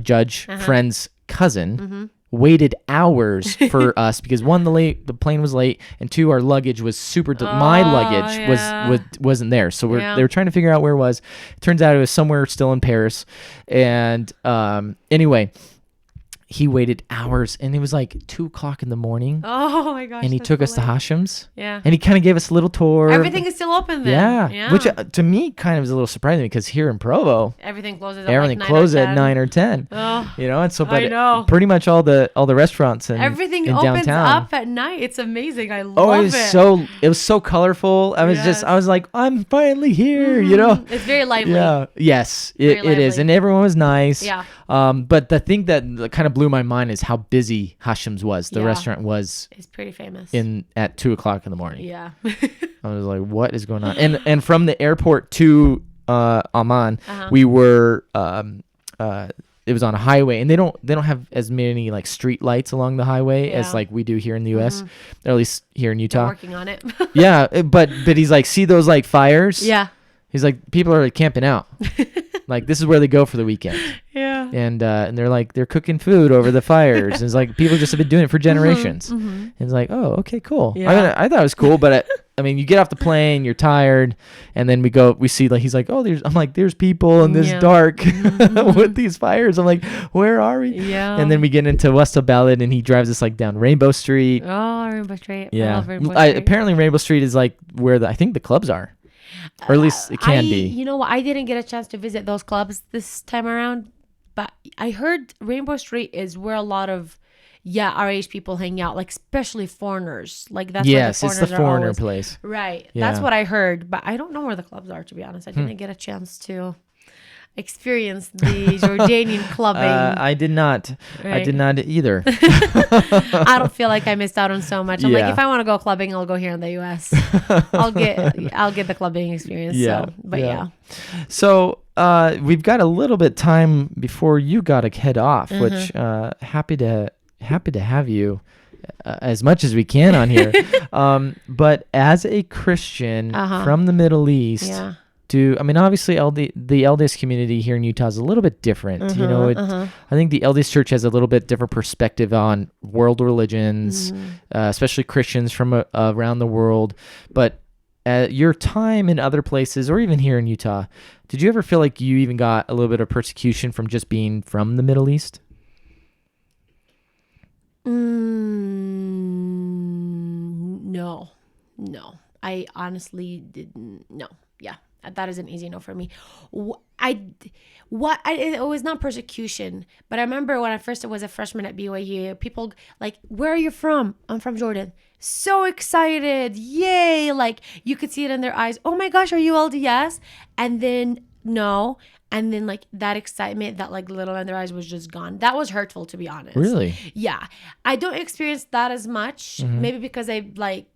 judge friend's cousin. Waited hours for us because 1, the plane was late, and 2, our luggage was my luggage wasn't there, so they were trying to figure out where it was. Turns out it was somewhere still in Paris, and anyway, he waited hours, and it was like 2:00 in the morning. Oh my gosh! And he took us to Hashem's. Yeah. And he kind of gave us a little tour. Everything is still open then. Yeah. Which to me kind of is a little surprising because here in Provo, everything closes. Everything closes at 9 or 10. Oh, And so, but I know. pretty much all the restaurants and everything in opens downtown. up at night. It's amazing. I love it. It was so colorful. I was like, I'm finally here. It's very lively. Yeah. Yes, it is, and everyone was nice. Yeah. But the thing that kind of blew my mind is how busy Hashem's was. The restaurant was. It's pretty famous. At 2:00 in the morning. Yeah. I was like, what is going on? And from the airport to Amman, we were it was on a highway, and they don't have as many like street lights along the highway as like we do here in the US, or at least here in Utah. They're working on it. Yeah, but he's like, see those like fires? Yeah. He's like, people are like camping out. Like, this is where they go for the weekend. Yeah. And they're cooking food over the fires. And it's like, people just have been doing it for generations. And it's like, oh, okay, cool. Yeah. I mean, I thought it was cool, but you get off the plane, you're tired, and then we see like, he's like, oh, there's people in this dark with these fires. I'm like, where are we? Yeah. And then we get into West Ballad, and he drives us like down Rainbow Street. Oh, Rainbow Street. Yeah. I love Rainbow Street. Apparently Rainbow Street is like where I think the clubs are. Or at least it can be. You know what? I didn't get a chance to visit those clubs this time around, but I heard Rainbow Street is where a lot of our age people hang out, like especially foreigners. Like that's yes, where it's the foreigner place. Right. Yeah. That's what I heard, but I don't know where the clubs are, to be honest. I didn't get a chance to experience the Jordanian clubbing. I did not. Right. I did not either. I don't feel like I missed out on so much. I'm like, if I want to go clubbing, I'll go here in the US. I'll get the clubbing experience. Yeah. So, So we've got a little bit time before you got to head off, which happy to have you as much as we can on here. But as a Christian from the Middle East, obviously the LDS community here in Utah is a little bit different. I think the LDS Church has a little bit different perspective on world religions, especially Christians from around the world. But at your time in other places, or even here in Utah, did you ever feel like you even got a little bit of persecution from just being from the Middle East? No. I honestly didn't. No. Yeah. That is an easy no for me. It was not persecution, but I remember when I first was a freshman at BYU, people like, where are you from? I'm from Jordan. So excited. Yay. Like you could see it in their eyes. Oh my gosh, are you LDS? And then no. And then like that excitement, that like little in their eyes was just gone. That was hurtful, to be honest. Really? Yeah. I don't experience that as much. Maybe because I like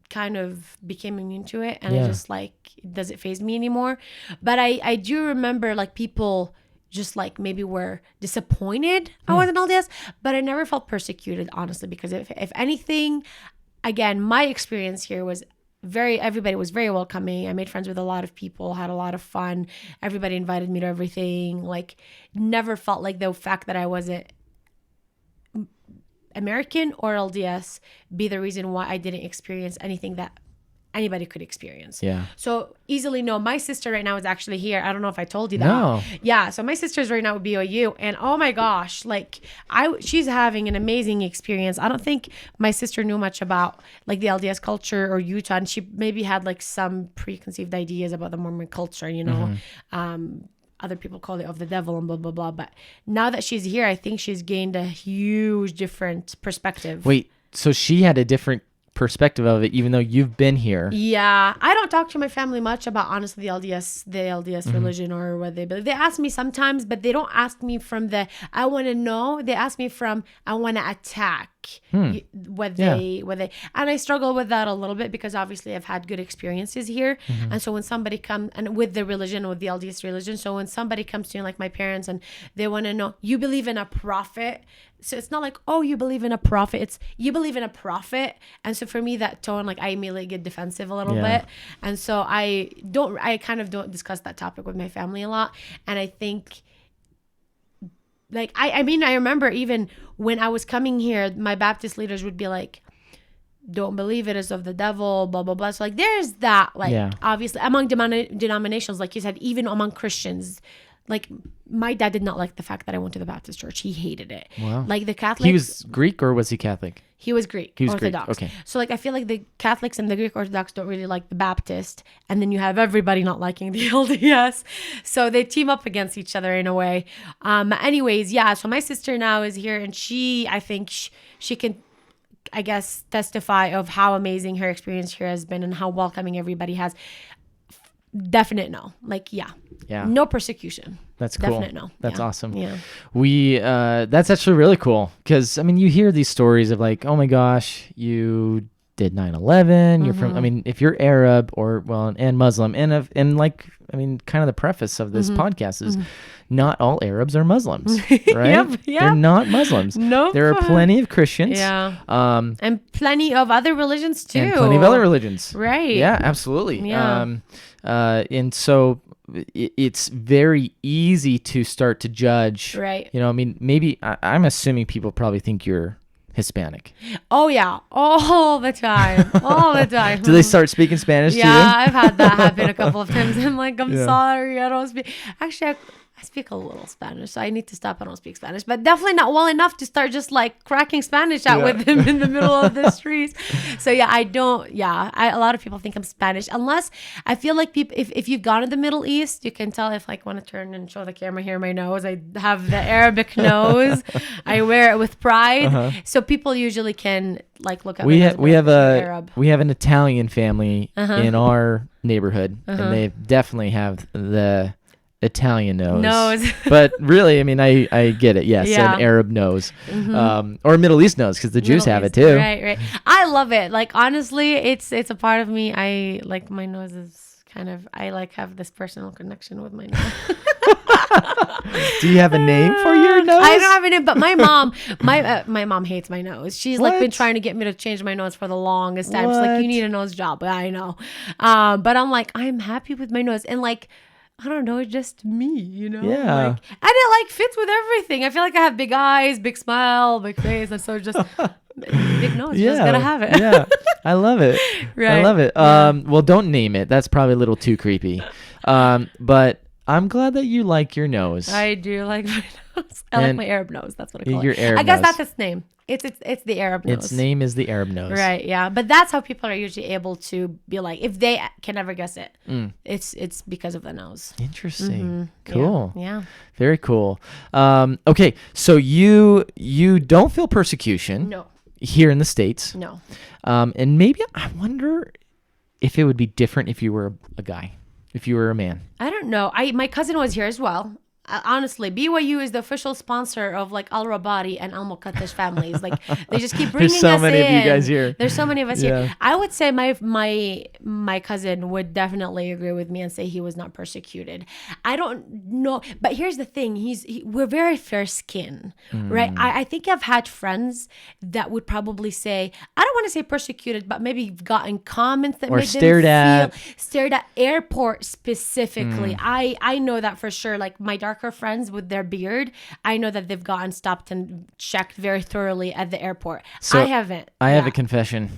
kind of became immune to it, and I just like, does it faze me anymore? But I do remember like people just like maybe were disappointed I wasn't LDS, but I never felt persecuted, honestly, because if anything, again, my experience here was everybody was very welcoming. I made friends with a lot of people, had a lot of fun. Everybody invited me to everything. Like never felt like the fact that I wasn't American or LDS be the reason why I didn't experience anything that anybody could experience. Yeah. So easily no. My sister right now is actually here. I don't know if I told you that. No. Yeah. So my sister's right now with BYU, and oh my gosh, like she's having an amazing experience. I don't think my sister knew much about like the LDS culture or Utah, and she maybe had like some preconceived ideas about the Mormon culture, Other people call it of the devil and blah, blah, blah. But now that she's here, I think she's gained a huge different perspective. Wait, so she had a different perspective of it, even though you've been here? Yeah. I don't talk to my family much about, honestly, the LDS religion or what they believe. They ask me sometimes, but they don't ask me from I want to know. They ask me from, I want to attack. What they and I struggle with that a little bit, because obviously I've had good experiences here, and so when somebody comes and with the religion, with the LDS religion, so when somebody comes to me like my parents and they want to know, you believe in a prophet, so it's not like, oh, you believe in a prophet, it's you believe in a prophet. And so for me, that tone, like I immediately get defensive a little bit, and so I kind of don't discuss that topic with my family a lot. And I think like, I mean, I remember even when I was coming here, my Baptist leaders would be like, don't believe it is of the devil, blah, blah, blah. So like, there's that, like, obviously among denominations, like you said, even among Christians, like my dad did not like the fact that I went to the Baptist church. He hated it. Wow. Like the Catholics. He was Greek or was he Catholic? He was Greek. He was Orthodox. Greek. Okay. So like I feel like the Catholics and the Greek Orthodox don't really like the Baptist, and then you have everybody not liking the LDS. So they team up against each other in a way. Anyways, yeah. So my sister now is here, and I think she can, I guess, testify of how amazing her experience here has been and how welcoming everybody has. Definite no. Like, yeah. No persecution. That's cool. Definite no. That's awesome. Yeah. That's actually really cool because, I mean, you hear these stories of like, oh my gosh, you did 9/11. You're from, I mean, if you're Arab and Muslim and like, I mean, kind of the preface of this podcast is not all Arabs are Muslims, right? Yep. They're not Muslims. Nope. There are plenty of Christians. Yeah. And plenty of other religions too. And plenty of other religions. Right. Yeah, absolutely. Yeah. And so it's very easy to start to judge. Right. You know, I mean, maybe I'm assuming people probably think you're Hispanic. Oh yeah, all the time. Do they start speaking Spanish to you? Yeah, I've had that happen a couple of times. I'm like, I'm sorry, I don't speak. Actually, I speak a little Spanish, so I need to stop. I don't speak Spanish, but definitely not well enough to start just like cracking Spanish out with him in the middle of the streets. So yeah, I don't. Yeah, a lot of people think I'm Spanish, unless I feel like people. If you've gone to the Middle East, you can tell if like want to turn and show the camera here my nose. I have the Arabic nose. I wear it with pride, so people usually can like look at. We have Arab. We have an Italian family in our neighborhood, and they definitely have the Italian nose. But really, I mean, I get it. Yes, an Arab nose, or a Middle East nose, because the Jews have it too. Right. I love it. Like honestly, it's a part of me. I like my nose is kind of. I like have this personal connection with my nose. Do you have a name for your nose? I don't have a name, but my mom, my mom hates my nose. She's like been trying to get me to change my nose for the longest time. She's like, you need a nose job. But I know, but I'm like, I'm happy with my nose, and like. I don't know, it's just me, you know? Yeah. And it like fits with everything. I feel like I have big eyes, big smile, big face, and so just big nose. You just gotta have it. Yeah. I love it. Right. I love it. Well, don't name it. That's probably a little too creepy. But I'm glad that you like your nose. I do like my nose. I like my Arab nose. That's what I call your it. Arab I guess nose. that's its name. It's the Arab nose. Its name is the Arab nose. Right, yeah. But that's how people are usually able to be like, if they can never guess it, it's because of the nose. Interesting. Cool. Yeah. Very cool. Okay, so you don't feel persecution. No. Here in the States. No. And maybe I wonder if it would be different if you were a guy, if you were a man. I don't know. My cousin was here as well. Honestly, BYU is the official sponsor of like Alrabadi and Al Muqaddas families. Like they just keep bringing us in. There's so many of you guys here. There's so many of us here. I would say my cousin would definitely agree with me and say he was not persecuted. I don't know, but here's the thing: we're very fair skin, right? I think I've had friends that would probably say, I don't want to say persecuted, but maybe gotten comments that made them stared at airport specifically. I know that for sure. Like my darker friends with their beard, I know that they've gotten stopped and checked very thoroughly at the airport. So I haven't. I have a confession.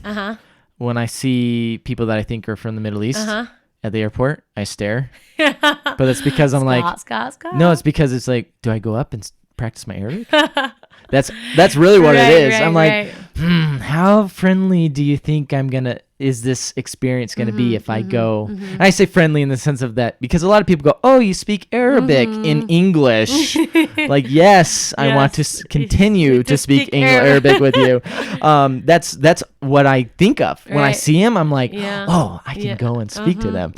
When I see people that I think are from the Middle East at the airport, I stare. But it's because I'm Scott. No, it's because it's like, do I go up and practice my Arabic? That's really what it is. I'm like, how friendly do you think is this experience going to be if I go? And I say friendly in the sense of that, because a lot of people go, oh, you speak Arabic in English. Like, yes, I want to continue to speak Arabic with you. That's what I think of. When I see him, I'm like, oh, I can go and speak to them.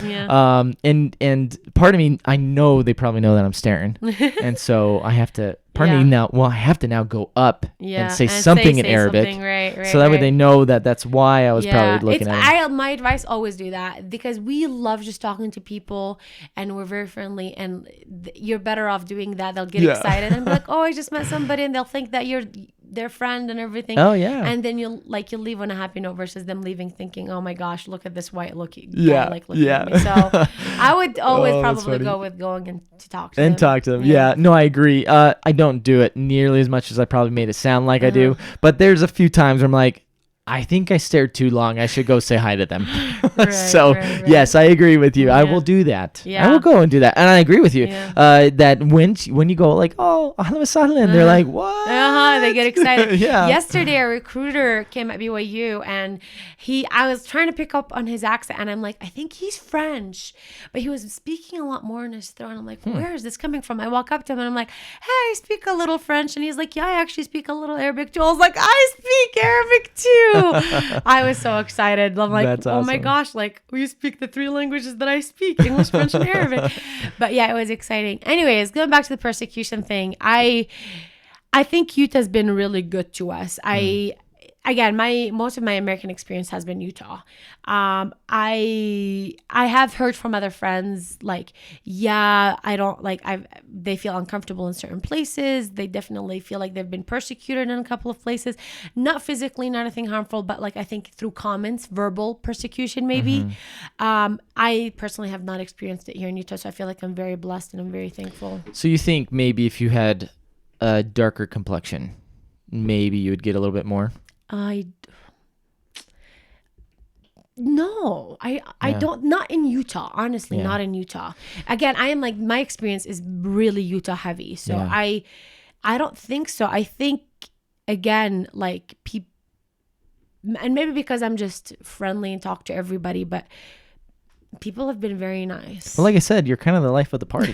And part of me, I know they probably know that I'm staring. And so I have to, I have to now go up and say something in Arabic. Right, so that way they know that's why I was probably looking at him. My advice, always do that, because we love just talking to people and we're very friendly, and you're better off doing that. They'll get excited and be like, oh, I just met somebody, and they'll think that you're their friend and everything. Oh yeah. And then you'll leave on a happy note versus them leaving thinking, oh my gosh, look at this white looking guy looking at me. So I would always probably go with going and to talk to them. And talk to them. Yeah. No, I agree. I don't do it nearly as much as I probably made it sound like I do. But there's a few times where I'm like, I think I stared too long. I should go say hi to them. Right. Yes, I agree with you. Yeah. I will do that. Yeah. I will go and do that. And I agree with you. Yeah. That when you go like, oh, ahlan wa sahlan, they're like, what? They get excited. Yeah. Yesterday, a recruiter came at BYU, and I was trying to pick up on his accent, and I'm like, I think he's French, but he was speaking a lot more in his throat. And I'm like, where is this coming from? I walk up to him, and I'm like, hey, I speak a little French, and he's like, yeah, I actually speak a little Arabic too. I was like, I speak Arabic too. I was so excited. I'm like, That's oh my awesome. gosh, like you speak the 3 languages that I speak, English, French, and Arabic. But yeah, it was exciting. Anyways, going back to the persecution thing, I think Utah's been really good to us. Again, most of my American experience has been Utah. I have heard from other friends like, yeah, I don't like they feel uncomfortable in certain places. They definitely feel like they've been persecuted in a couple of places, not physically, not anything harmful, but like I think through comments, verbal persecution maybe. I personally have not experienced it here in Utah, so I feel like I'm very blessed and I'm very thankful. So you think maybe if you had a darker complexion, maybe you would get a little bit more? No, I don't, not in Utah, honestly, not in Utah. Again, I am like, my experience is really Utah heavy. So I don't think so. I think, again, like people, and maybe because I'm just friendly and talk to everybody, but people have been very nice. Well, like I said, you're kind of the life of the party.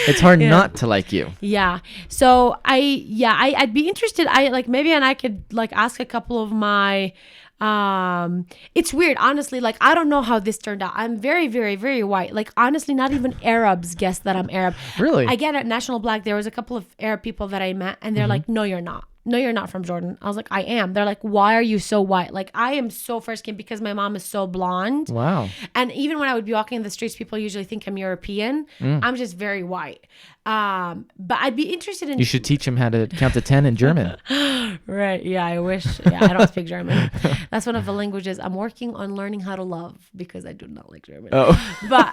It's hard not to like you. Yeah. So I'd be interested. Maybe, and I could like ask a couple of my, it's weird, honestly. Like, I don't know how this turned out. I'm very, very, very white. Like, honestly, not even Arabs guess that I'm Arab. Really? Again, at National Black, there was a couple of Arab people that I met, and they're like, no, you're not. No, you're not from Jordan. I was like, I am. They're like, why are you so white? Like, I am so fair skinned because my mom is so blonde. Wow. And even when I would be walking in the streets, people usually think I'm European. I'm just very white. But I'd be interested in... You should teach him how to count to 10 in German. Right. Yeah, I wish. Yeah, I don't speak German. That's one of the languages I'm working on learning how to love because I do not like German. Oh. But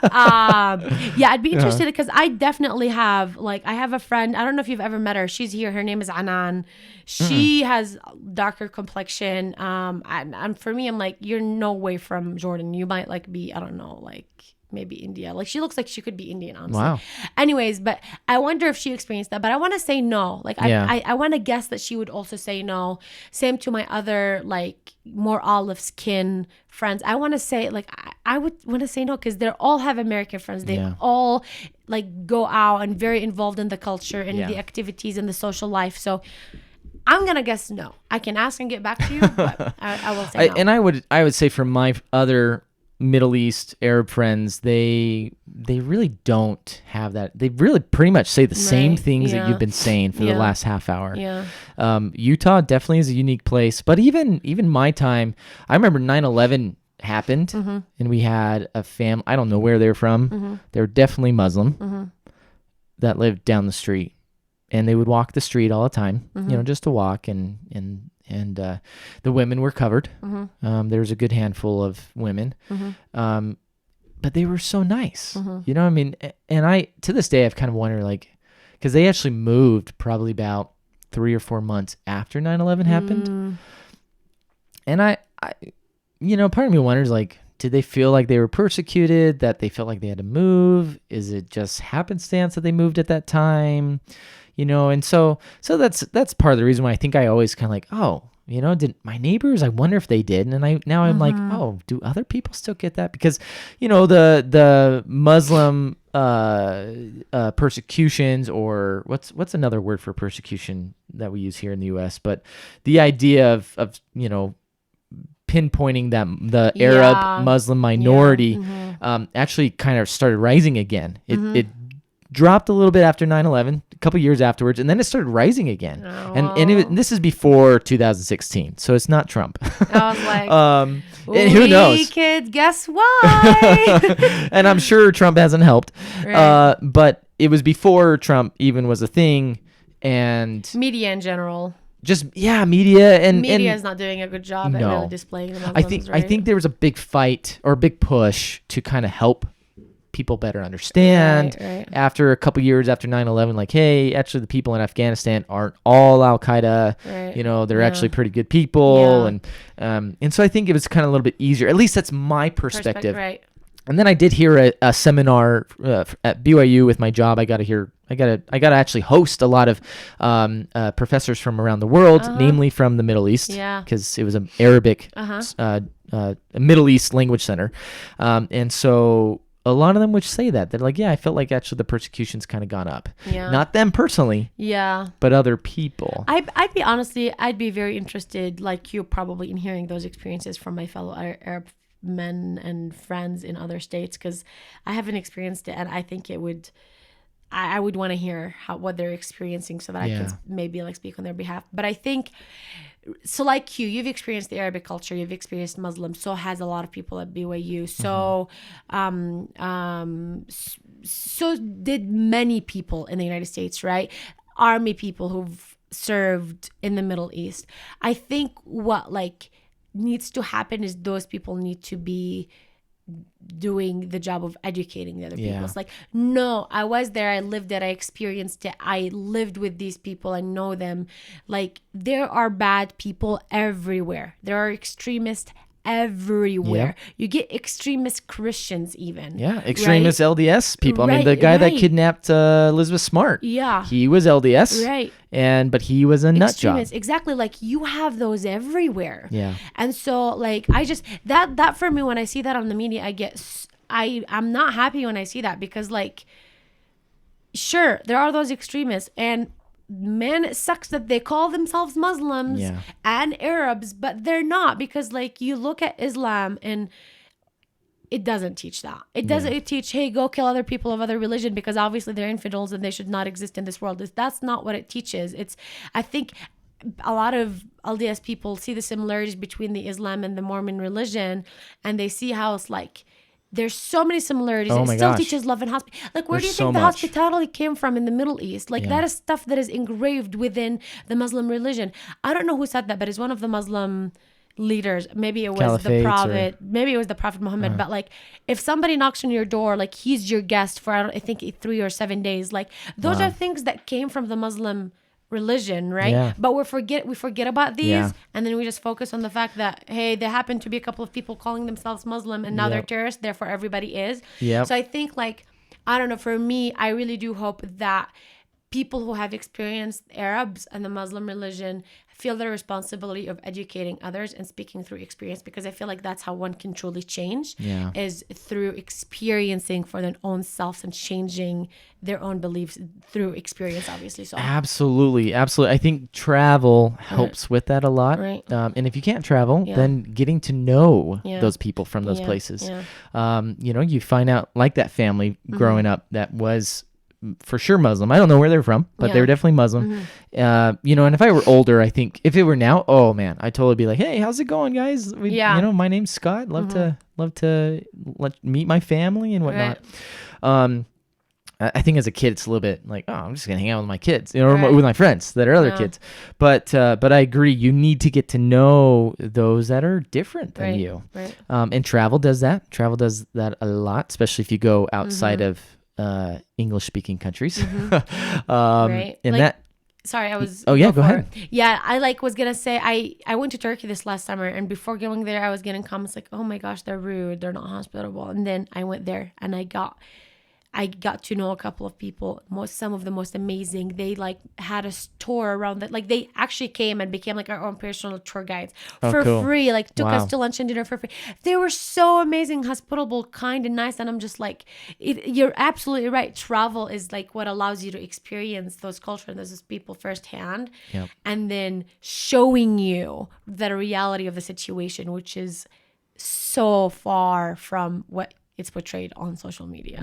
yeah, I'd be interested because I definitely have, like, I have a friend. I don't know if you've ever met her. She's here. Her name is Anan. She has darker complexion. And for me, I'm like, you're no way from Jordan. You might like be, I don't know, like maybe India. Like, she looks like she could be Indian, honestly. Wow. Anyways, but I wonder if she experienced that. But I want to say no. Like, I want to guess that she would also say no. Same to my other, like, more olive skin friends. I want to say, like, I would want to say no because they all have American friends. They all, like, go out and very involved in the culture and the activities and the social life. So I'm going to guess no. I can ask and get back to you, but I will say no. And I would say for my other Middle East Arab friends, they really don't have that. They really pretty much say the same things that you've been saying for the last half hour. Yeah. Utah definitely is a unique place, but even my time, I remember 9/11 happened, and we had a family. I don't know where they're from. They were definitely Muslim that lived down the street, and they would walk the street all the time, just to walk, and the women were covered. There was a good handful of women, but they were so nice. You know what I mean? And I, to this day, I've kind of wondered, like, because they actually moved probably about 3 or 4 months after 9/11 happened. And I, part of me wonders, like, did they feel like they were persecuted, that they felt like they had to move? Is it just happenstance that they moved at that time? And so that's part of the reason why I think I always kind of like, oh, did my neighbors, I wonder if they did. And I'm like, oh, do other people still get that? Because, the Muslim persecutions, or what's another word for persecution that we use here in the U.S., but the idea of pinpointing that the Arab Muslim minority actually kind of started rising again. It dropped a little bit after 9/11, a couple years afterwards, and then it started rising again. And this is before 2016, so it's not Trump. I was like, and who knows? Kids, guess why? And I'm sure Trump hasn't helped. Right. But it was before Trump even was a thing, and media in general. Media is not doing a good job at really displaying the Muslims, I think there was a big fight or a big push to kind of help people better understand. Right. After a couple years after 9/11, like, hey, actually the people in Afghanistan aren't all Al-Qaeda. Right. You know, they're actually pretty good people. Yeah. And so I think it was kind of a little bit easier. At least that's my perspective. Right. And then I did hear a seminar at BYU with my job. I got to actually host a lot of professors from around the world, namely from the Middle East, because it was an Arabic, a Middle East language center. And so a lot of them would say that. They're like, yeah, I felt like actually the persecution's kind of gone up. Yeah. Not them personally. Yeah. But other people. I'd be very interested, like you probably, in hearing those experiences from my fellow Arab men and friends in other states, because I haven't experienced it, and I think it would I would want to hear what they're experiencing so that I can maybe like speak on their behalf. But I think so, like you've experienced the Arabic culture, you've experienced Muslim, so has a lot of people at BYU, so so did many people in the United States, right? Army people who've served in the Middle East. I think what like needs to happen is those people need to be doing the job of educating the other people. It's like, no, I was there, I lived it, I experienced it, I lived with these people, I know them. Like, there are bad people everywhere. There are extremists everywhere. You get extremist Christians even. Extremist LDS people. I mean, the guy that kidnapped Elizabeth Smart. He was LDS. But he was a nut job. Exactly. Like, you have those everywhere. Yeah. And so, like, I just that for me, when I see that on the media, I'm not happy when I see that, because, like, sure, there are those extremists, and man, it sucks that they call themselves Muslims and Arabs, but they're not, because, like, you look at Islam and it doesn't teach that. It doesn't teach, hey, go kill other people of other religion because obviously they're infidels and they should not exist in this world. That's not what it teaches. I think a lot of LDS people see the similarities between the Islam and the Mormon religion, and they see how it's like, there's so many similarities. It still teaches love and hospitality. Like, where do you think the hospitality came from in the Middle East? Like, that is stuff that is engraved within the Muslim religion. I don't know who said that, but it's one of the Muslim leaders. Maybe it was the Prophet. Maybe it was the Prophet Muhammad. But, like, if somebody knocks on your door, like, he's your guest for, I think 3 or 7 days. Like, those are things that came from the Muslim religion, right? But we forget about these, and then we just focus on the fact that, hey, there happen to be a couple of people calling themselves Muslim, and now they're terrorists, therefore everybody is. So I think, like, I don't know, for me, I really do hope that people who have experienced Arabs and the Muslim religion feel the responsibility of educating others and speaking through experience, because I feel like that's how one can truly change, is through experiencing for their own selves and changing their own beliefs through experience, obviously. So absolutely. I think travel helps with that a lot. And if you can't travel, then getting to know those people from those places. You know, you find out, like that family growing up that was for sure Muslim. I don't know where they're from, but they were definitely Muslim. You know, and if I were older, I think if it were now, oh man, I'd totally be like, hey, how's it going, guys? You know, my name's Scott. Love to meet my family and whatnot. I think as a kid, it's a little bit like, oh, I'm just gonna hang out with my kids, you know, or with my friends that are other kids. But I agree, you need to get to know those that are different than you. And travel does that. Travel does that a lot, especially if you go outside of English-speaking countries. And like, that. Sorry, I was. Oh yeah, go ahead. Yeah, I was gonna say I went to Turkey this last summer, and before going there, I was getting comments like, "Oh my gosh, they're rude, they're not hospitable." And then I went there, and I got to know a couple of people, some of the most amazing. They like had a tour around that. Like, they actually came and became like our own personal tour guides for free. Like, took us to lunch and dinner for free. They were so amazing, hospitable, kind, and nice. And I'm just like, you're absolutely right. Travel is like what allows you to experience those cultures and those people firsthand, and then showing you the reality of the situation, which is so far from what it's portrayed on social media.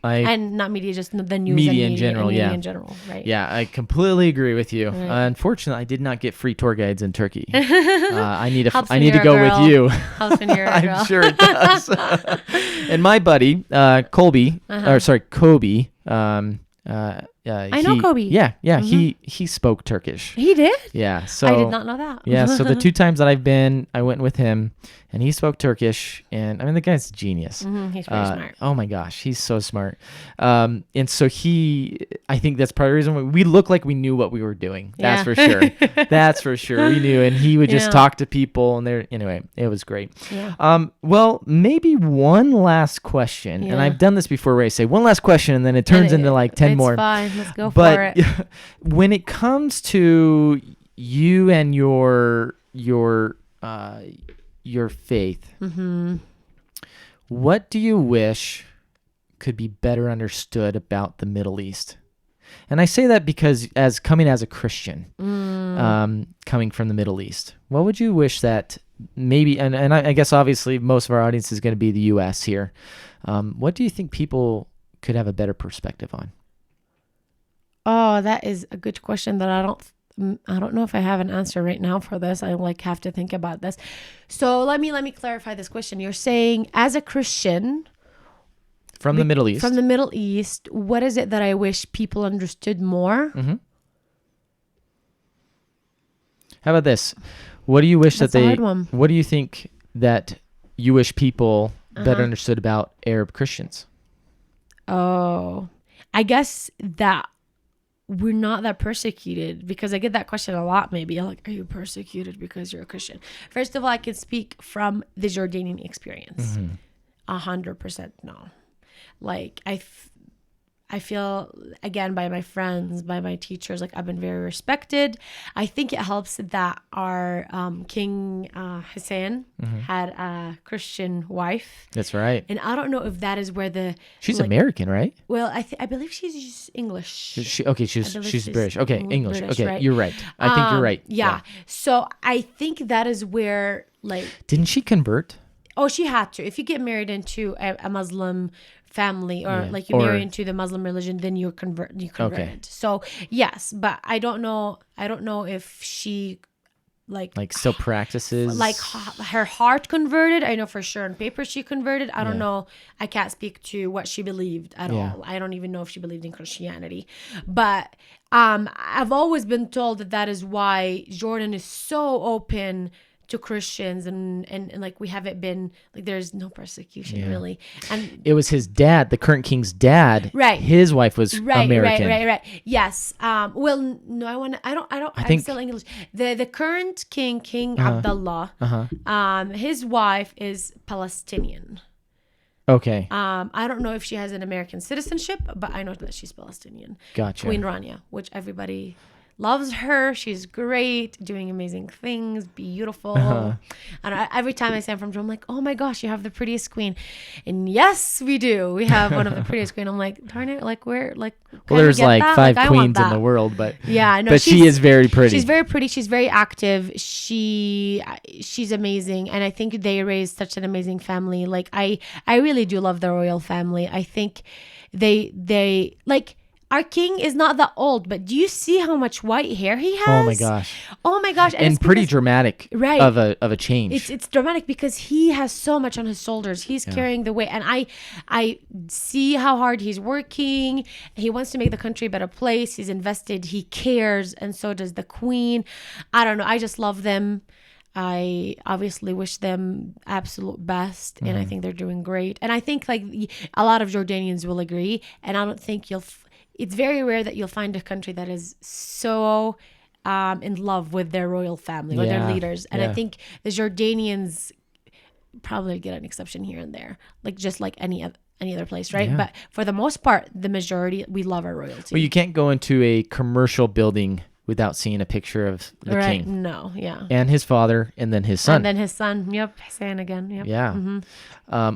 And not media, just the news media and in general. Media in general, right? Yeah, I completely agree with you. Unfortunately, I did not get free tour guides in Turkey. I need to go with you. Helps when you're a girl. I'm sure it does. And my buddy, Kobe, I know Kobe. Yeah. He spoke Turkish. He did? Yeah. So I did not know that. Yeah. So the 2 times that I've been, I went with him, and he spoke Turkish. And I mean, the guy's a genius. He's very smart. Oh my gosh, he's so smart. And so I think that's part of the reason we look like we knew what we were doing. That's for sure. That's for sure. We knew, and he would just talk to people, and anyway, it was great. Yeah. Well, maybe one last question, and I've done this before where I say one last question, and then it turns into like 10 more. It's fine. Let's go for it. When it comes to you and your faith, what do you wish could be better understood about the Middle East? And I say that because coming as a Christian, coming from the Middle East, what would you wish that maybe, and I guess obviously most of our audience is going to be the U.S. here. What do you think people could have a better perspective on? Oh, that is a good question that I don't know if I have an answer right now for this. I have to think about this. So let me clarify this question. You're saying as a Christian from the Middle East. From the Middle East, what is it that I wish people understood more? Mm-hmm. How about this? What do you wish That's that a hard one. What do you think that you wish people better understood about Arab Christians? Oh, I guess that we're not that persecuted, because I get that question a lot. Maybe like, are you persecuted because you're a Christian? First of all, I can speak from the Jordanian experience. 100% no. Like I feel, again, by my friends, by my teachers, like I've been very respected. I think it helps that our King Hussein had a Christian wife. That's right. And I don't know if that is where she's American, right? Well, I believe she's just English. She's British. Okay, English. British, okay, right? You're right. I think you're right. Yeah. So I think that is where, like, didn't she convert? Oh, she had to. If you get married into a Muslim family, or like you marry into the Muslim religion, then you converted. Okay. So yes, but I don't know if she like still practices, like her heart converted. I know for sure on paper she converted. I don't know. I can't speak to what she believed at all. I don't even know if she believed in Christianity. But I've always been told that is why Jordan is so open to Christians, and like we haven't been, like, there's no persecution really. And it was his dad, the current king's dad, right? His wife was American. Right. Yes. Well, no, I'm still English. The current king Abdullah, his wife is Palestinian. Okay. I don't know if she has an American citizenship, but I know that she's Palestinian. Gotcha. Queen Rania, which everybody loves her. She's great, doing amazing things, beautiful. And every time I say I'm from Jordan, I'm like, oh my gosh, you have the prettiest queen. And yes, we do. We have one of the prettiest queen. I'm like, darn it, like where, like, well, there's like that? 5 queens in the world, but yeah, no, but she is very pretty. She's very pretty. She's very active. She's amazing, and I think they raised such an amazing family. Like I really do love the royal family. I think they like. Our king is not that old, but do you see how much white hair he has? Oh my gosh. And pretty dramatic, right? Of a change. It's dramatic because he has so much on his shoulders. He's carrying the weight. And I see how hard he's working. He wants to make the country a better place. He's invested. He cares. And so does the queen. I don't know. I just love them. I obviously wish them absolute best. And I think they're doing great. And I think like a lot of Jordanians will agree. And I don't think it's very rare that you'll find a country that is so in love with their royal family or their leaders. And I think the Jordanians probably get an exception here and there, like just like any other place, right? But for the most part, the majority, we love our royalty. Well, you can't go into a commercial building without seeing a picture of the king. No, yeah. And his father, and then his son. Yep, Hussein again. Yep. Yeah.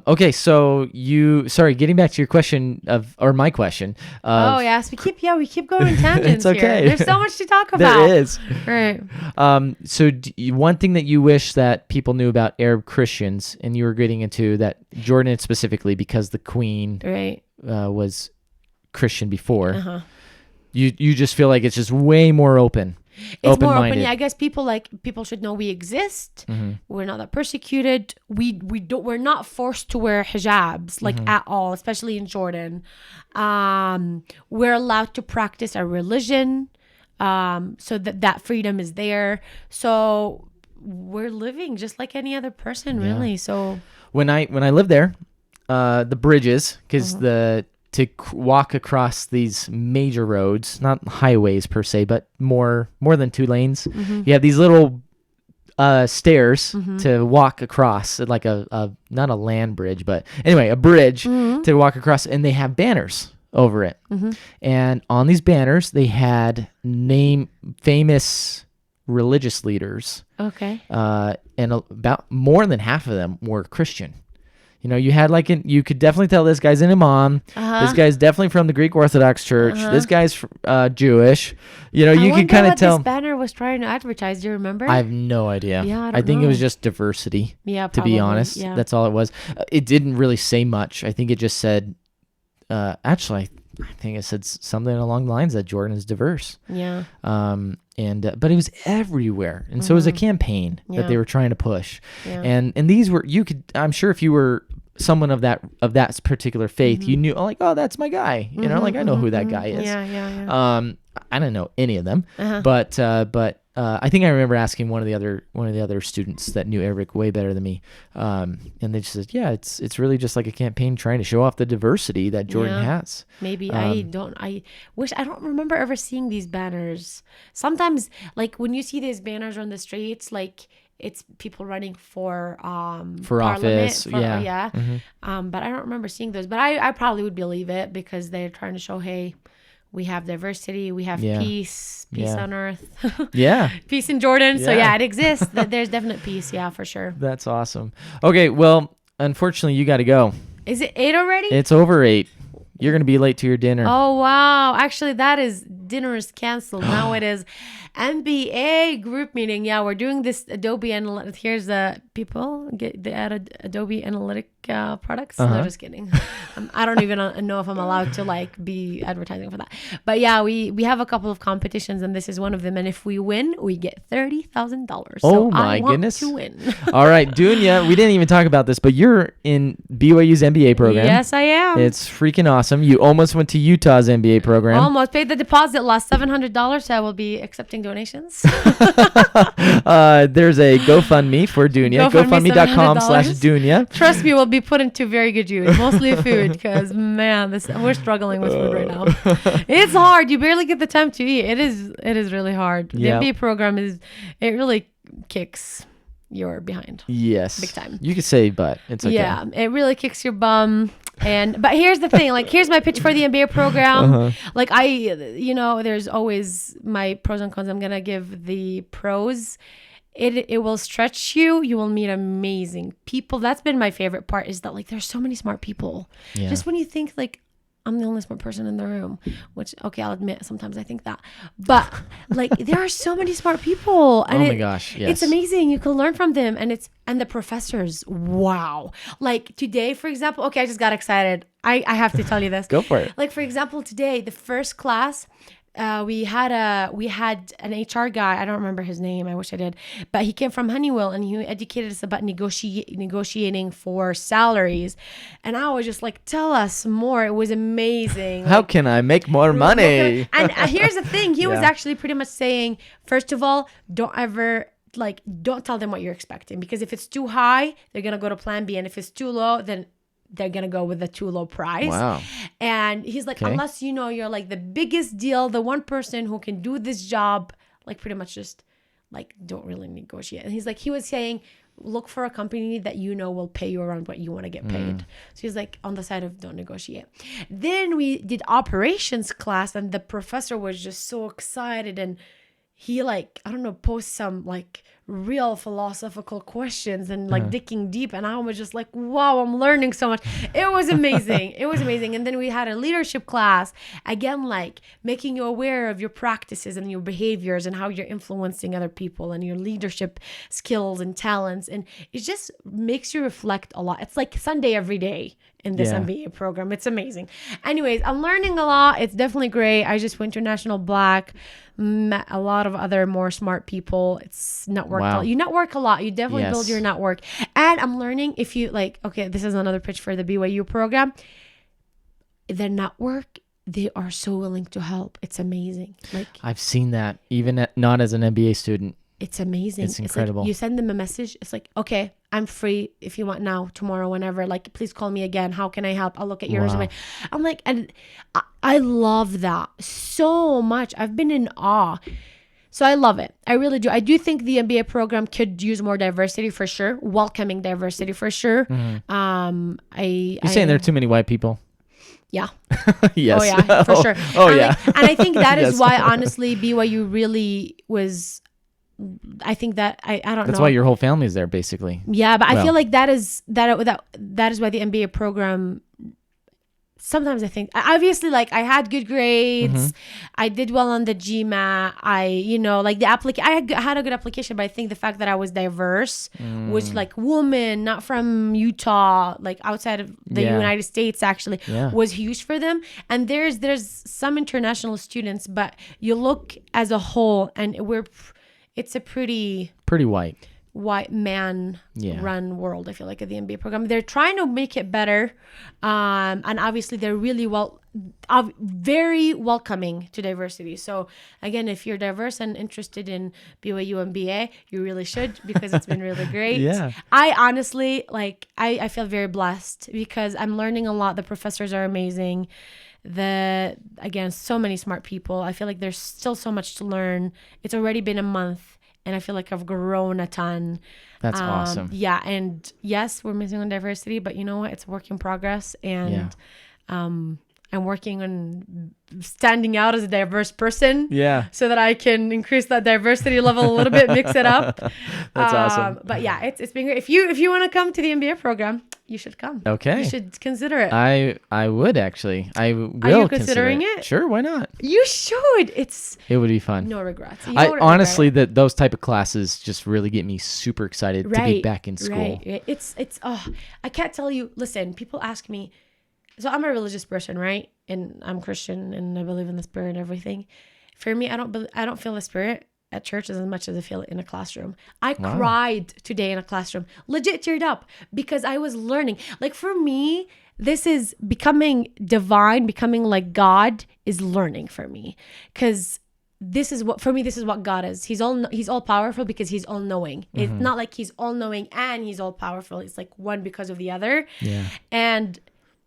Okay, so getting back to your question or my question. Yes, we keep going tangents. It's okay. Here. There's so much to talk about. There is. Right. So one thing that you wish that people knew about Arab Christians, and you were getting into that Jordan specifically because the queen was Christian before. You just feel like it's just way more open. It's more open. Yeah, I guess people should know we exist. We're not that persecuted. We're not forced to wear hijabs like at all, especially in Jordan. We're allowed to practice our religion. So that freedom is there. So we're living just like any other person, really. So when I lived there, the bridges, because walk across these major roads, not highways per se, but more than 2 lanes, you have these little stairs to walk across, like a not a land bridge, but anyway, a bridge to walk across, and they have banners over it. And on these banners, they had famous religious leaders. Okay. And about more than half of them were Christian. You know, you had you could definitely tell this guy's an imam. This guy's definitely from the Greek Orthodox Church. This guy's Jewish. You know, you could kind of tell. This banner was trying to advertise. Do you remember? I have no idea. Yeah, I think it was just diversity. Yeah, probably, to be honest, that's all it was. It didn't really say much. I think it just said. Actually, I think it said something along the lines that Jordan is diverse. Yeah. But it was everywhere, and so it was a campaign that they were trying to push. Yeah. And these were, I'm sure if you were someone of that particular faith, you knew, like, oh, that's my guy. You know, like, I know who that guy is. Yeah. I didn't know any of them, but I think I remember asking one of the other students that knew Arabic way better than me, and they just said, yeah, it's really just like a campaign trying to show off the diversity that Jordan has. Maybe I don't remember ever seeing these banners. Sometimes, like, when you see these banners on the streets, like, it's people running for office, but I don't remember seeing those. But I probably would believe it, because they're trying to show, hey, we have diversity, we have peace on earth. Peace in Jordan. So it exists. There's definite peace. Yeah, for sure. That's awesome. Okay, well, unfortunately, you got to go. Is it 8 already? It's over 8. You're going to be late to your dinner. Oh, wow. Actually, dinner is canceled. Now it is MBA group meeting. Yeah, we're doing this Adobe Analytics. Here's the people they added Adobe Analytic products. No, just kidding. I don't even know if I'm allowed to be advertising for that. But yeah, we have a couple of competitions, and this is one of them. And if we win, we get $30,000. Oh my goodness! To win. All right, Dunia. We didn't even talk about this, but you're in BYU's MBA program. Yes, I am. It's freaking awesome. You almost went to Utah's MBA program. Almost paid the deposit, lost $700. So I will be accepting donations. There's a GoFundMe for Dunia. GoFundMe.com/Dunia. Trust me, we'll be put into very good use. Mostly food, because man, we're struggling with food right now. It's hard. You barely get the time to eat. It is really hard. The MBA program it really kicks your behind. Yes. Big time. You could say, but it's okay. Yeah, it really kicks your bum. But here's the thing, here's my pitch for the MBA program. There's always my pros and cons. I'm going to give the pros. It will stretch you. You will meet amazing people. That's been my favorite part, is that there's so many smart people. Yeah. Just when you think I'm the only smart person in the room, which, okay, I'll admit, sometimes I think that. But, there are so many smart people. And oh, my gosh, yes. It's amazing. You can learn from them. And the professors, wow. Today, for example, okay, I just got excited. I have to tell you this. Go for it. For example, today, the first class, we had an HR guy. I don't remember his name. I wish I did. But he came from Honeywell, and he educated us about negotiating for salaries. And I was just tell us more. It was amazing. How can I make more money? And here's the thing. He was actually pretty much saying, first of all, don't tell them what you're expecting. Because if it's too high, they're going to go to plan B. And if it's too low, then they're going to go with the too low price. Wow. And he's unless you're the biggest deal, the one person who can do this job, pretty much just don't really negotiate. And he was saying, look for a company that will pay you around what you want to get paid. So he's on the side of don't negotiate. Then we did operations class, and the professor was just so excited, and he posed some real philosophical questions and digging deep, and I was just wow, I'm learning so much. It was amazing. It was amazing. And then we had a leadership class, again, making you aware of your practices and your behaviors and how you're influencing other people and your leadership skills and talents, and it just makes you reflect a lot. It's like Sunday every day. in this MBA program. It's amazing. Anyways, I'm learning a lot. It's definitely great. I just went to National Black, met a lot of other more smart people. It's networked. You network a lot. You definitely build your network. And I'm learning, if you like, okay, this is another pitch for the BYU program. The network, they are so willing to help. It's amazing. Like, I've seen that even not as an MBA student. It's amazing. It's incredible. Like you send them a message. It's like, okay, I'm free if you want now, tomorrow, whenever. Like, please call me again. How can I help? I'll look at your resume. I'm like, and I love that so much. I've been in awe. So I love it. I really do. I do think the MBA program could use more diversity for sure. Welcoming diversity for sure. Mm-hmm. You're saying there are too many white people? Yeah. Yes. Oh yeah, for sure. Oh yeah. And I think that is why, honestly, BYU really was. I think that I don't know. That's why your whole family is there, basically. Yeah, but I feel like that is why the MBA program. Sometimes I think, obviously, like I had good grades, I did well on the GMAT. I had a good application, but I think the fact that I was diverse, was like woman, not from Utah, like outside of the United States, actually, was huge for them. And there's some international students, but you look as a whole, and it's a pretty white man run world. I feel like at the MBA program, they're trying to make it better, and obviously they're really very welcoming to diversity. So again, if you're diverse and interested in BYU MBA, you really should, because it's been really great. I honestly I feel very blessed because I'm learning a lot. The professors are amazing. Again, so many smart people. I feel like there's still so much to learn. It's already been a month, and I feel like I've grown a ton. That's awesome. Yeah. And yes, we're missing on diversity, but you know what? It's a work in progress. And I'm working on standing out as a diverse person. So that I can increase that diversity level a little bit, mix it up. That's awesome. But yeah, it's been great. If you want to come to the MBA program, you should come. Okay. You should consider it. I would actually. I will. Are you considering it? Sure, why not? You should. It would be fun. No regrets. Honestly, those type of classes just really get me super excited to be back in school. Right. I can't tell you. Listen, people ask me. So I'm a religious person, right? And I'm Christian, and I believe in the Spirit and everything. For me, I don't feel the Spirit at church as much as I feel it in a classroom. I cried today in a classroom, legit teared up, because I was learning. Like, for me, this is becoming divine, becoming like God is learning for me, because this is what God is. He's all powerful because he's all knowing. It's not like he's all knowing and he's all powerful. It's like one because of the other. And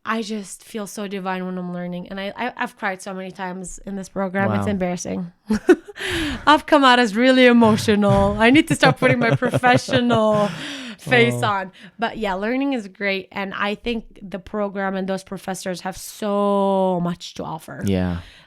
I just feel so divine when I'm learning. And I've cried so many times in this program. It's embarrassing. I've come out as really emotional. I need to start putting my professional face on. But yeah, learning is great. And I think the program and those professors have so much to offer.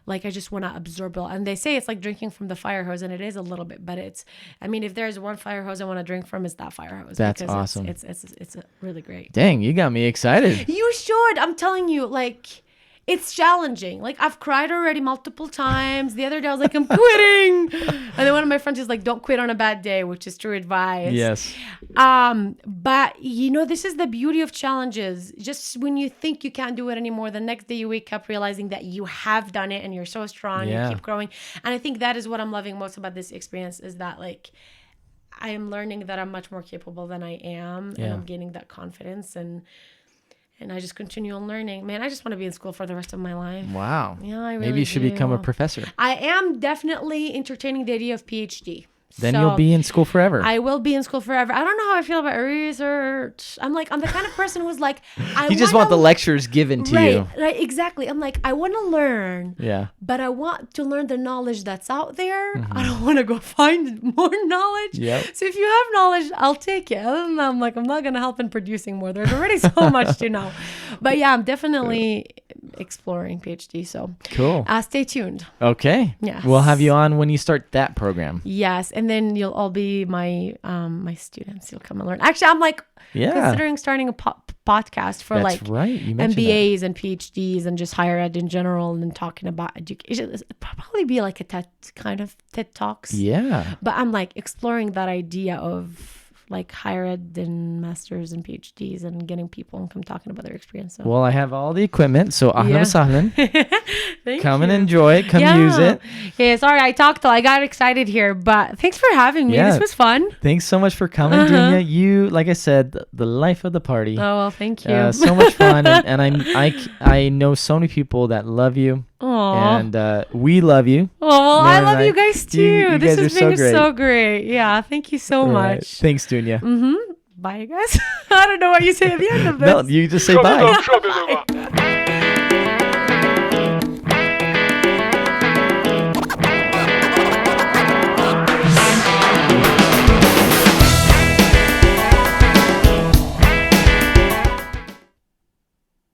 Like, I just want to absorb it all. And they say it's like drinking from the fire hose, and it is a little bit, but if there's one fire hose I want to drink from, it's that fire hose. That's awesome. It's really great. Dang, you got me excited. You should. I'm telling you, like, it's challenging. Like, I've cried already multiple times. The other day I was like, I'm quitting. And then one of my friends is like, don't quit on a bad day, which is true advice. Yes. But this is the beauty of challenges. Just when you think you can't do it anymore, the next day you wake up realizing that you have done it and you're so strong, you keep growing. And I think that is what I'm loving most about this experience, is that, like, I am learning that I'm much more capable than I am, and I'm gaining that confidence, and I just continue on learning. Man, I just want to be in school for the rest of my life. Wow. Yeah, I really Maybe you should become a professor. I am definitely entertaining the idea of PhD. Then you'll be in school forever. I will be in school forever. I don't know how I feel about research. I'm the kind of person who's like, you just want the lectures given to you. Right, exactly. I'm like, I want to learn. Yeah. But I want to learn the knowledge that's out there. I don't want to go find more knowledge. Yep. So if you have knowledge, I'll take it. Other than that, I'm like, I'm not going to help in producing more. There's already so much to know. But yeah, I'm definitely exploring PhD. So cool. Stay tuned. Okay. Yes. We'll have you on when you start that program. Yes. And then you'll all be my students. You'll come and learn. Actually, I'm like considering starting a podcast for That's right. You MBAs and PhDs and just higher ed in general, and then talking about education. It'll probably be like a TED Talks. Yeah. But I'm like exploring that idea of like higher ed and masters and PhDs and getting people and come talking about their experience. So. Well, I have all the equipment, so ahlan wa sahlan. Come and enjoy it. Come use it. Yeah, sorry, I got excited here, but thanks for having me. This was fun. Thanks so much for coming, Dunia. You, like I said, the life of the party. Oh, well, thank you. So much fun, and I know so many people that love you. Aww. And we love you. Oh, well, I love you guys too. This has been so great. Yeah, thank you so much. Thanks, Dunia. Bye, guys. I don't know what you say at the end of this. No, you just say bye.